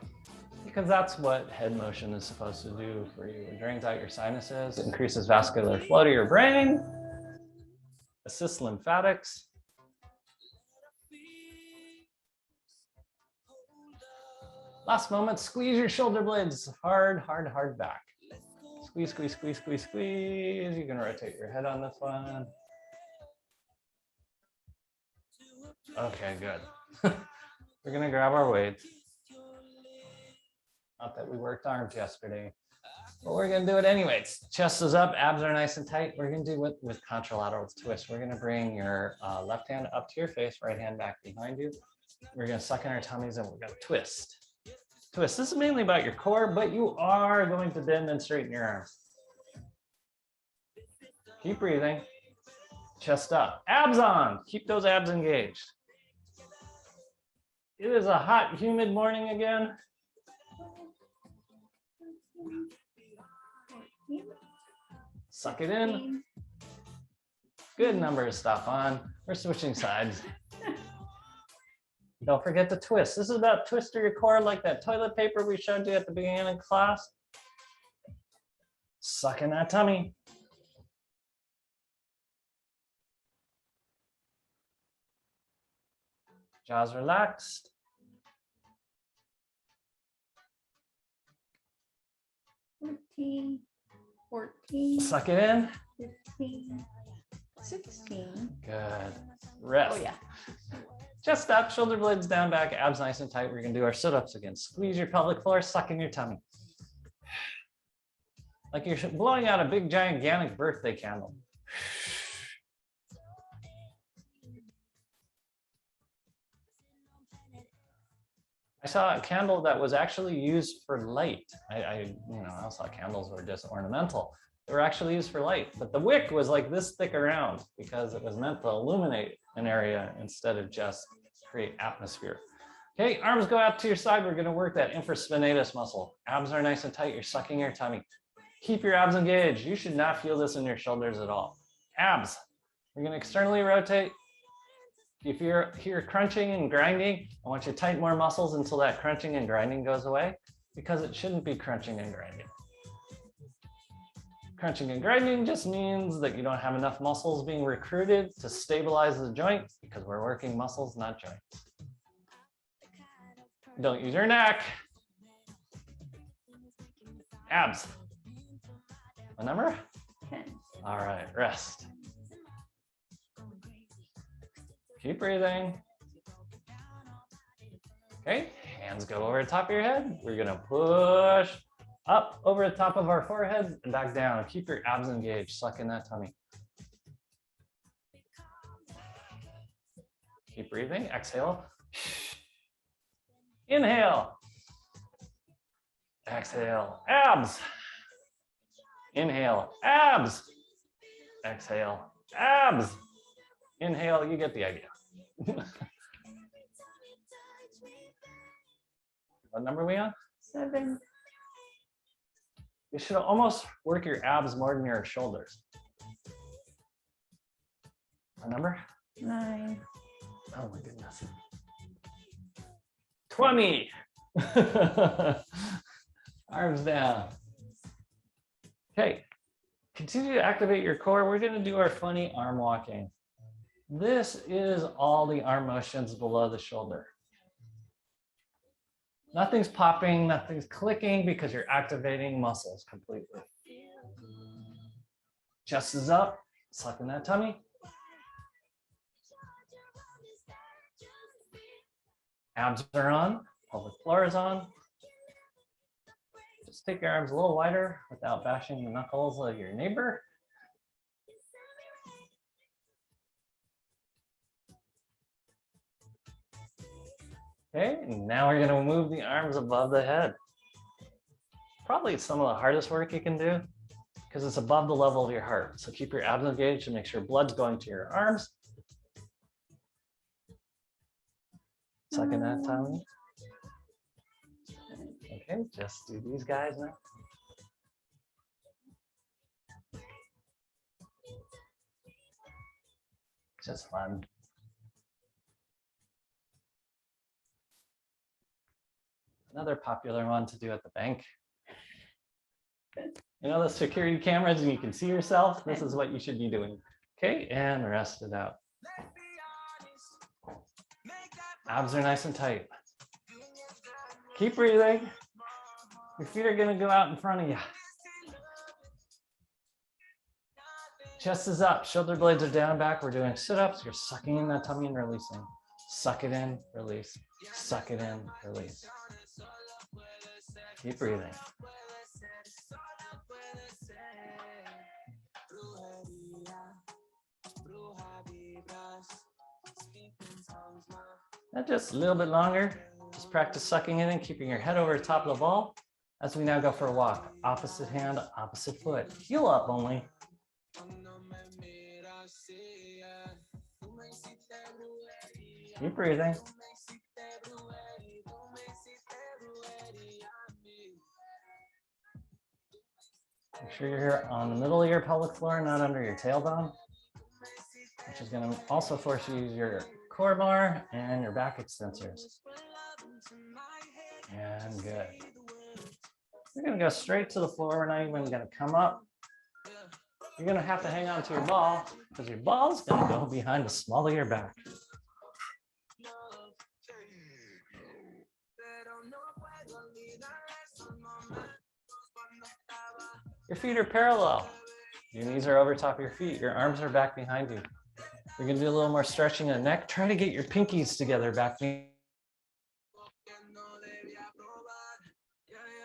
because that's what head motion is supposed to do for you. It drains out your sinuses, increases vascular flow to your brain, assists lymphatics. Last moment, squeeze your shoulder blades hard back. Squeeze, squeeze, squeeze, squeeze, squeeze. You can rotate your head on this one. Okay, good. We're gonna grab our weights. Not that we worked arms yesterday, but we're gonna do it anyways. Chest is up, abs are nice and tight. We're gonna do it with contralateral twist. We're gonna bring your left hand up to your face, right hand back behind you. We're gonna suck in our tummies and we're gonna twist. Twist. This is mainly about your core, but you are going to bend and straighten your arms. Keep breathing. Chest up. Abs on. Keep those abs engaged. It is a hot, humid morning again. Suck it in. Good number to stop on. We're switching sides. Don't forget to twist. This is about twist your core like that toilet paper we showed you at the beginning of class. Suck in that tummy. Jaws relaxed. 13, 14. Suck it in. 15, 16. Good. Rest. Oh yeah. Chest up, shoulder blades down, back, abs nice and tight. We're gonna do our sit-ups again. Squeeze your pelvic floor, suck in your tummy. Like you're blowing out a big gigantic birthday candle. I saw a candle that was actually used for light. I thought candles were just ornamental. They were actually used for light, but the wick was like this thick around because it was meant to illuminate an area instead of just create atmosphere. Okay, arms go out to your side. We're gonna work that infraspinatus muscle. Abs are nice and tight. You're sucking your tummy. Keep your abs engaged. You should not feel this in your shoulders at all. Abs. We're gonna externally rotate. If you're here crunching and grinding, I want you to tighten more muscles until that crunching and grinding goes away, because it shouldn't be crunching and grinding. Crunching and grinding just means that you don't have enough muscles being recruited to stabilize the joint, because we're working muscles, not joints. Don't use your neck. Abs. What number? 10. All right, rest. Keep breathing. Okay, Hands go over the top of your head. We're gonna push up over the top of our forehead and back down. Keep your abs engaged, suck in that tummy. Keep breathing, exhale. Inhale. Exhale, abs. Inhale, abs. Exhale, abs. Inhale, you get the idea. What number are we on? 7. You should almost work your abs more than your shoulders. What number? 9. Oh my goodness. 20. Arms down. Okay. Continue to activate your core. We're going to do our funny arm walking. This is all the arm motions below the shoulder. Nothing's popping, nothing's clicking because you're activating muscles completely. Chest is up, sucking that tummy. Abs are on, pelvic floor is on. Just take your arms a little wider without bashing the knuckles of your neighbor. Okay, and now we're gonna move the arms above the head. Probably some of the hardest work you can do because it's above the level of your heart. So keep your abs engaged and make sure blood's going to your arms. Sucking that tummy. Okay, just do these guys now. Just fun. Another popular one to do at the bank. You know the security cameras and you can see yourself? This is what you should be doing. Okay, and rest it out. Abs are nice and tight. Keep breathing. Your feet are gonna go out in front of you. Chest is up, shoulder blades are down, back. We're doing sit-ups. You're sucking in that tummy and releasing. Suck it in, release. Suck it in, release. Keep breathing. Now just a little bit longer. Just practice sucking in and keeping your head over the top of the ball as we now go for a walk. Opposite hand, opposite foot. Heel up only. Keep breathing. Make sure you're here on the middle of your pelvic floor, not under your tailbone, which is going to also force you to use your core bar and your back extensors. And good. You're going to go straight to the floor. We're not even going to come up. You're going to have to hang on to your ball because your ball is going to go behind the small of your back. Your feet are parallel. Your knees are over top of your feet. Your arms are back behind you. You're going to do a little more stretching of the neck. Try to get your pinkies together back.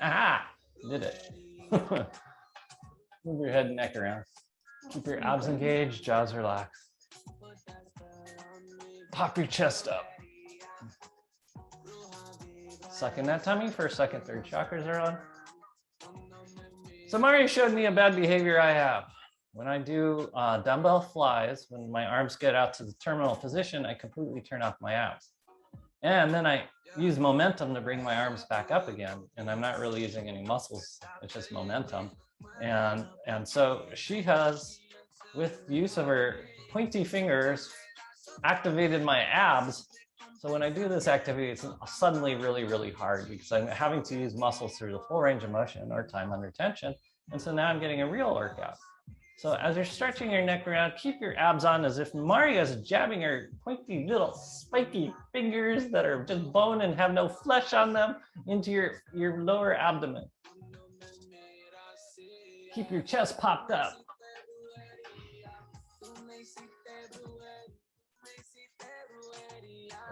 Aha! Did it. Move your head and neck around. Keep your abs engaged, jaws relaxed. Pop your chest up. Suck in that tummy. First, second, third chakras are on. So Mario showed me a bad behavior I have. When I do dumbbell flies, when my arms get out to the terminal position, I completely turn off my abs. And then I use momentum to bring my arms back up again. And I'm not really using any muscles, it's just momentum. And so she has, with use of her pointy fingers, activated my abs. So when I do this activity, it's suddenly really, really hard because I'm having to use muscles through the full range of motion or time under tension. And so now I'm getting a real workout. So as you're stretching your neck around, keep your abs on as if Maria's jabbing her pointy little spiky fingers that are just bone and have no flesh on them into your lower abdomen. Keep your chest popped up.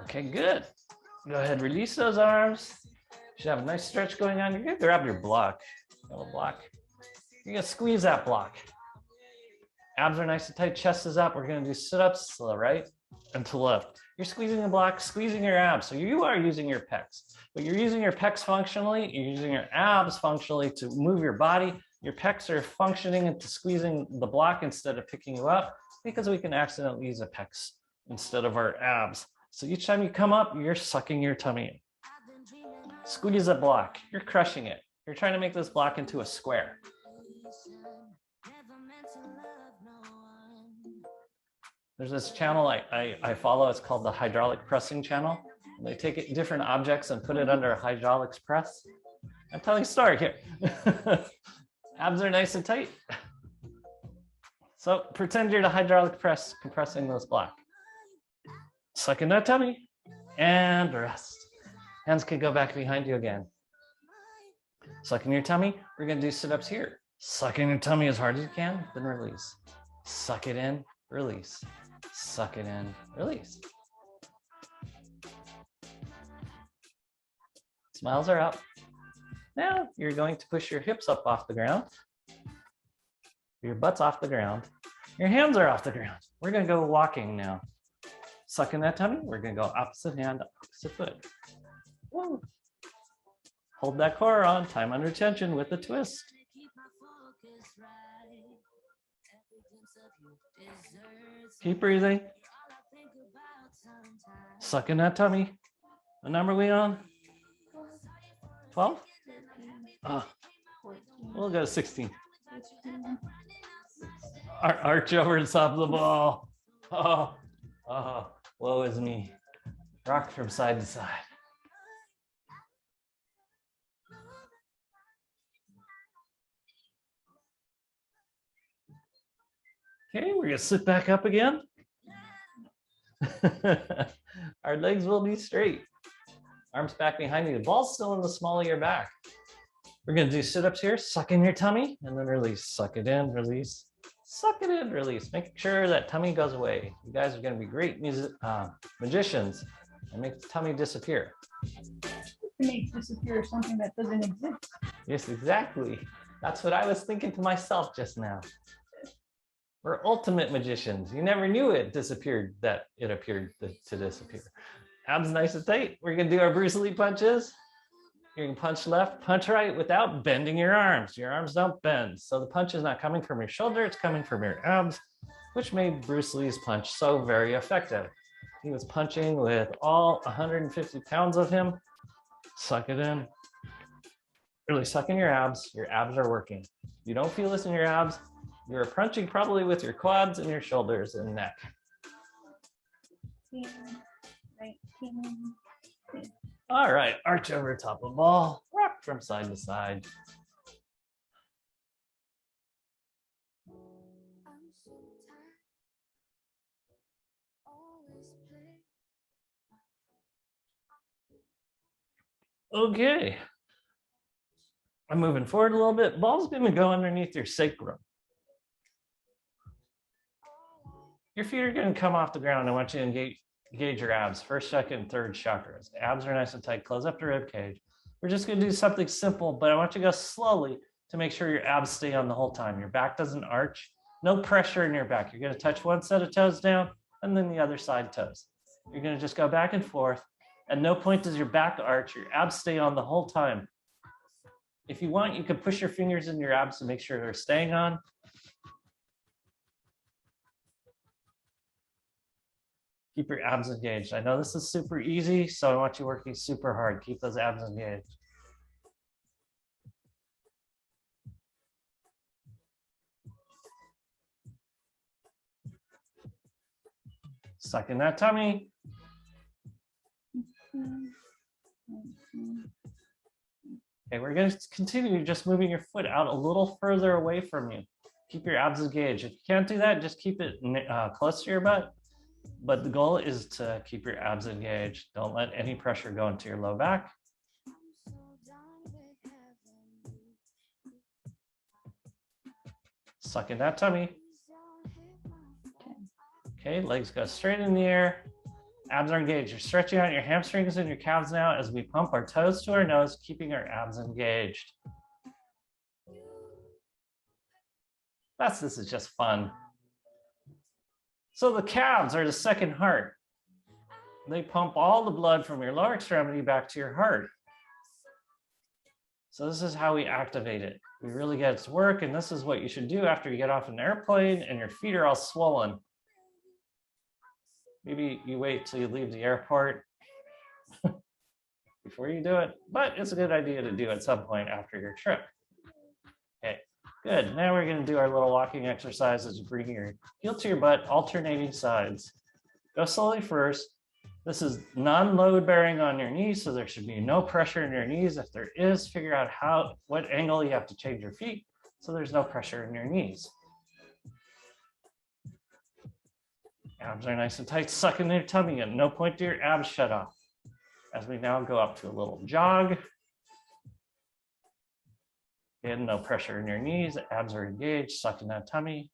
Okay, good. Go ahead, release those arms. You should have a nice stretch going on. You're gonna grab your block. Got a block. You're gonna squeeze that block. Abs are nice and tight, chest is up. We're gonna do sit-ups to the right and to left. You're squeezing the block, squeezing your abs. So you are using your pecs, but you're using your pecs functionally. You're using your abs functionally to move your body. Your pecs are functioning into squeezing the block instead of picking you up, because we can accidentally use the pecs instead of our abs. So each time you come up, you're sucking your tummy in. Squeeze a block. You're crushing it. You're trying to make this block into a square. There's this channel I follow. It's called the hydraulic pressing channel. They take different objects and put it under a hydraulics press. I'm telling a story here. Abs are nice and tight. So pretend you're the hydraulic press compressing those blocks. Suck in that tummy and rest. Hands can go back behind you again. Suck in your tummy. We're going to do sit-ups here. Suck in your tummy as hard as you can, then release. Suck it in, release. Suck it in, release. Smiles are up. Now you're going to push your hips up off the ground. Your butt's off the ground. Your hands are off the ground. We're going to go walking now. Suck in that tummy. We're going to go opposite hand, opposite foot. Whoa. Hold that core on, time under tension with a twist. Keep breathing. Suck in that tummy. What number are we on? 12? Oh, we'll go to 16. Arch over the top of the ball. Oh, woe is me. Rock from side to side. Okay, we're gonna sit back up again. Our legs will be straight. Arms back behind you. The ball's still in the small of your back. We're gonna do sit-ups here. Suck in your tummy and then release. Suck it in, release. Suck it in, release. Make sure that tummy goes away. You guys are gonna be great magicians and make the tummy disappear. To make disappear something that doesn't exist. Yes, exactly. That's what I was thinking to myself just now. We're ultimate magicians. You never knew it disappeared, that it appeared to disappear. Abs nice and tight. We're gonna do our Bruce Lee punches. You can punch left, punch right without bending your arms. Your arms don't bend. So the punch is not coming from your shoulder, it's coming from your abs, which made Bruce Lee's punch so very effective. He was punching with all 150 pounds of him. Suck it in. Really suck in your abs. Your abs are working. You don't feel this in your abs. You're punching probably with your quads and your shoulders and neck. 19, 20. All right, arch over top of the ball, rock from side to side. Okay. I'm moving forward a little bit. Ball's gonna go underneath your sacrum. Your feet are gonna come off the ground. I want you to engage your abs, first, second, third chakras. Abs are nice and tight. Close up the rib cage. We're just going to do something simple, but I want you to go slowly to make sure your abs stay on the whole time. Your back doesn't arch. No pressure in your back. You're going to touch one set of toes down and then the other side toes. You're going to just go back and forth. At no point does your back arch. Your abs stay on the whole time. If you want, you can push your fingers in your abs to make sure they're staying on. Keep your abs engaged. I know this is super easy, so I want you working super hard. Keep those abs engaged. Suck in that tummy. Okay, we're going to continue just moving your foot out a little further away from you. Keep your abs engaged. If you can't do that, just keep it close to your butt. But the goal is to keep your abs engaged. Don't let any pressure go into your low back. Suck in that tummy. Okay, legs go straight in the air. Abs are engaged. You're stretching out your hamstrings and your calves now as we pump our toes to our nose, keeping our abs engaged. This is just fun. So the calves are the second heart. They pump all the blood from your lower extremity back to your heart. So this is how we activate it. We really get it to work, and this is what you should do after you get off an airplane and your feet are all swollen. Maybe you wait till you leave the airport before you do it, but it's a good idea to do at some point after your trip. Okay, good. Now we're going to do our little walking exercise as you bring your heel to your butt, alternating sides. Go slowly first. This is non-load bearing on your knees, so there should be no pressure in your knees. If there is, figure out what angle you have to change your feet so there's no pressure in your knees. Abs are nice and tight, suck in your tummy, and no point to your abs shut off. As we now go up to a little jog. Again, no pressure in your knees, abs are engaged, suck in that tummy.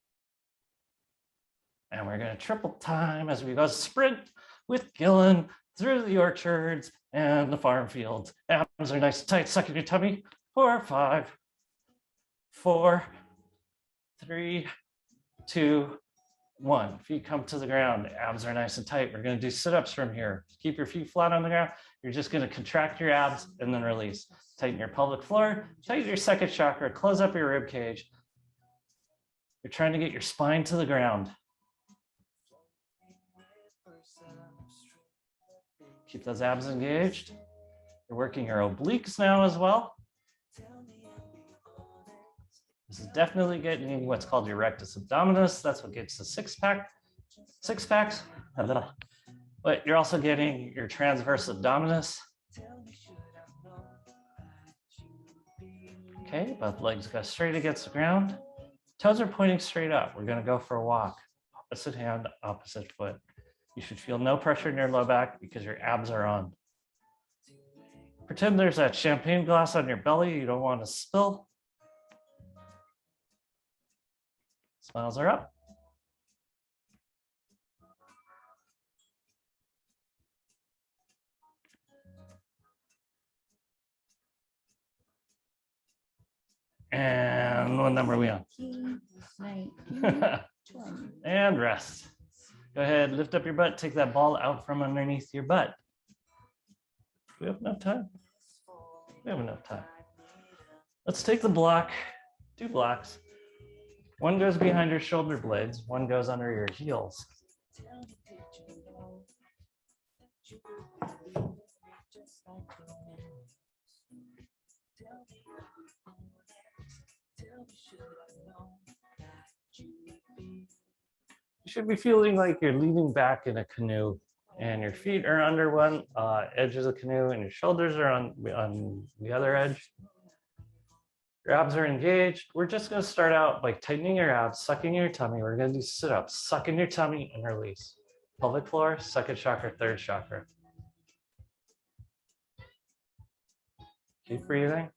And we're going to triple time as we go sprint with Gillen through the orchards and the farm fields. Abs are nice and tight, suck in your tummy. 4, 5, 4, 3, 2, 1. Feet come to the ground. Abs are nice and tight. We're going to do sit-ups from here. Keep your feet flat on the ground. You're just going to contract your abs and then release. Tighten your pelvic floor. Tighten your second chakra. Close up your rib cage. You're trying to get your spine to the ground. Keep those abs engaged. You're working your obliques now as well. This is definitely getting what's called your rectus abdominis. That's what gets the six packs. But you're also getting your transverse abdominis. Okay, both legs go straight against the ground. Toes are pointing straight up. We're going to go for a walk. Opposite hand, opposite foot. You should feel no pressure in your low back because your abs are on. Pretend there's that champagne glass on your belly you don't want to spill. Smiles are up. And what number are we on? 19, and rest. Go ahead, lift up your butt, take that ball out from underneath your butt. Do we have enough time? We have enough time. Let's take the block, 2 blocks. One goes behind your shoulder blades, one goes under your heels. You should be feeling like you're leaning back in a canoe and your feet are under one edge of the canoe and your shoulders are on the other edge. Your abs are engaged. We're just going to start out by tightening your abs, sucking your tummy. We're going to do sit-ups, suck in your tummy and release. Pelvic floor, second chakra, third chakra. Keep breathing.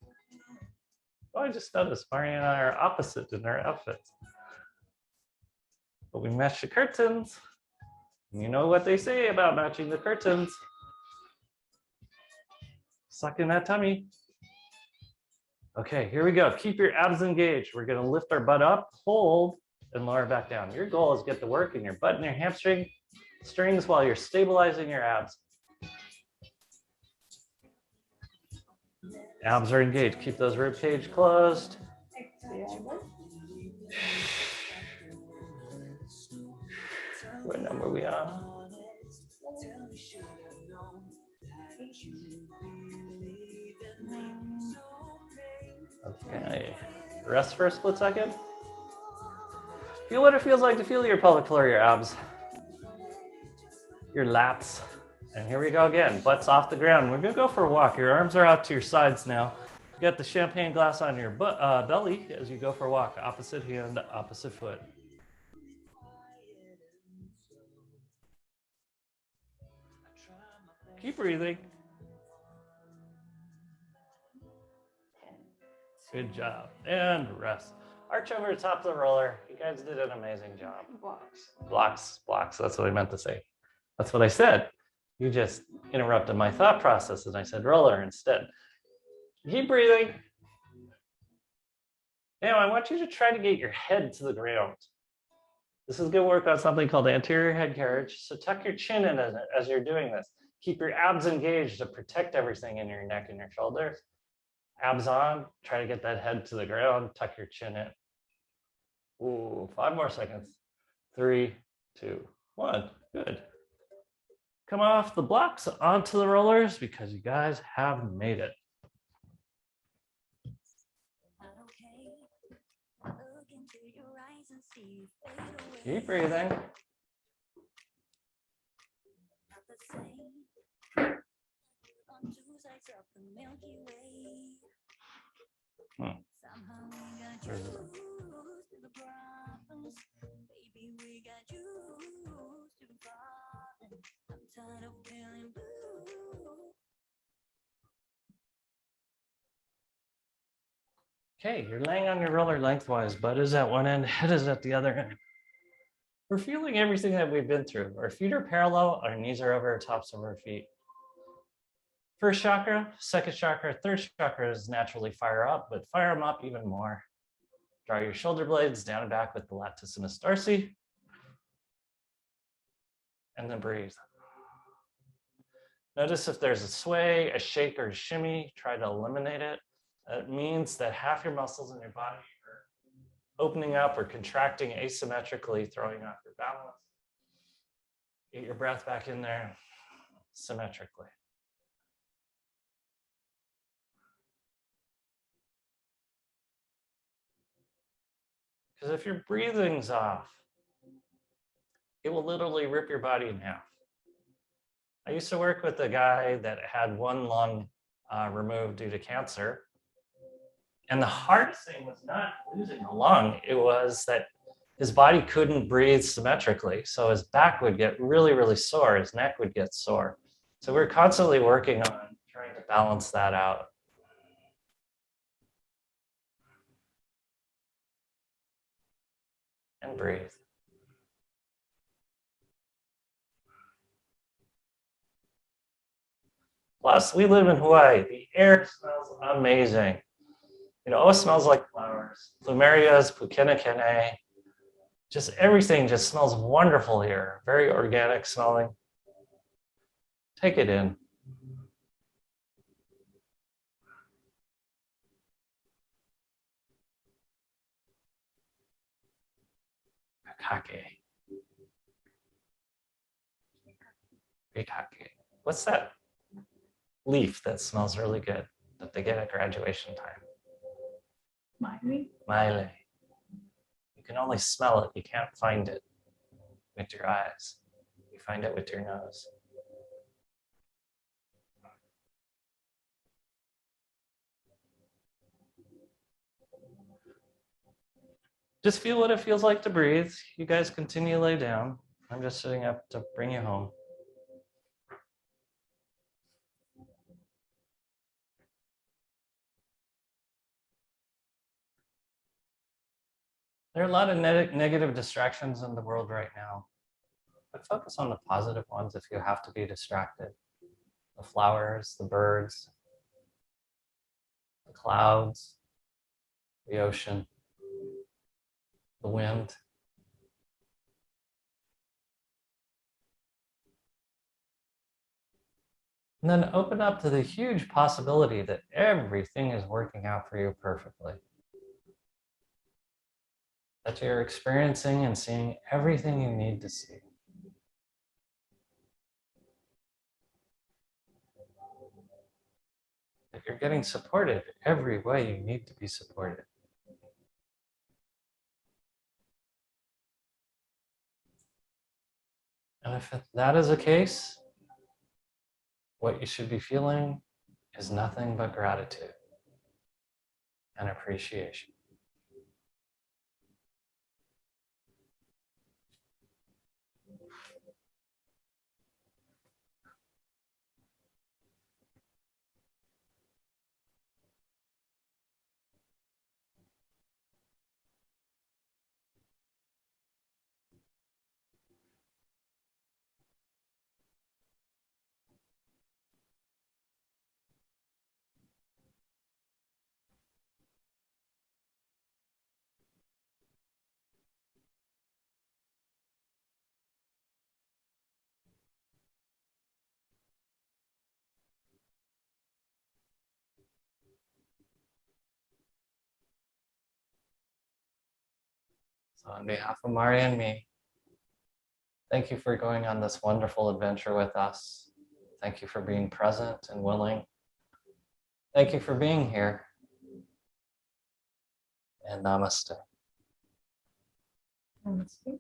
Oh, I just noticed Maria and I are opposite in our outfits. But we match the curtains. You know what they say about matching the curtains. Suck in that tummy. Okay, here we go. Keep your abs engaged. We're going to lift our butt up, hold, and lower back down. Your goal is get the work in your butt and your hamstring strings while you're stabilizing your abs. Abs are engaged. Keep those rib cage closed. What number are we on? Okay. Rest for a split second. Feel what it feels like to feel your pelvic floor, your abs, your lats. And here we go again. Butts off the ground. We're going to go for a walk. Your arms are out to your sides now. You got the champagne glass on your belly as you go for a walk. Opposite hand, opposite foot. Keep breathing. Good job. And rest. Arch over the top of the roller. You guys did an amazing job. Blocks. That's what I meant to say. That's what I said. You just interrupted my thought process and I said roller instead. Keep breathing. Now I want you to try to get your head to the ground. This is going to work on something called anterior head carriage. So tuck your chin in as you're doing this. Keep your abs engaged to protect everything in your neck and your shoulders. Abs on, try to get that head to the ground, tuck your chin in. Ooh, 5 more seconds. 3, 2, 1, good. Come off the blocks onto the rollers because you guys have made it. Keep breathing. Okay, you're laying on your roller lengthwise. Butt is at one end, head is at the other end. We're feeling everything that we've been through. Our feet are parallel, our knees are over our tops of our feet. First chakra, second chakra, third chakra is naturally fire up, but fire them up even more. Draw your shoulder blades down and back with the latissimus dorsi. And then breathe. Notice if there's a sway, a shake, or a shimmy, try to eliminate it. That means that half your muscles in your body are opening up or contracting asymmetrically, throwing off your balance. Get your breath back in there symmetrically. Because if your breathing's off, it will literally rip your body in half. I used to work with a guy that had one lung removed due to cancer. And the hardest thing was not losing a lung, it was that his body couldn't breathe symmetrically. So his back would get really, really sore, his neck would get sore. So we're constantly working on trying to balance that out. And breathe. Plus, we live in Hawaii. The air smells amazing. It always smells like flowers. Plumerias, pukenekene. Just everything just smells wonderful here. Very organic smelling. Take it in. Kakake. Rikake. What's that leaf that smells really good that they get at graduation time? Miley. Maile. You can only smell it. You can't find it with your eyes. You find it with your nose. Just feel what it feels like to breathe. You guys continue to lay down. I'm just sitting up to bring you home. There are a lot of negative distractions in the world right now, but focus on the positive ones if you have to be distracted. The flowers, the birds, the clouds, the ocean, the wind. And then open up to the huge possibility that everything is working out for you perfectly. That you're experiencing and seeing everything you need to see. That you're getting supported every way you need to be supported. And if that is the case, what you should be feeling is nothing but gratitude and appreciation. So on behalf of Mari and me, thank you for going on this wonderful adventure with us. Thank you for being present and willing. Thank you for being here. And namaste. Namaste.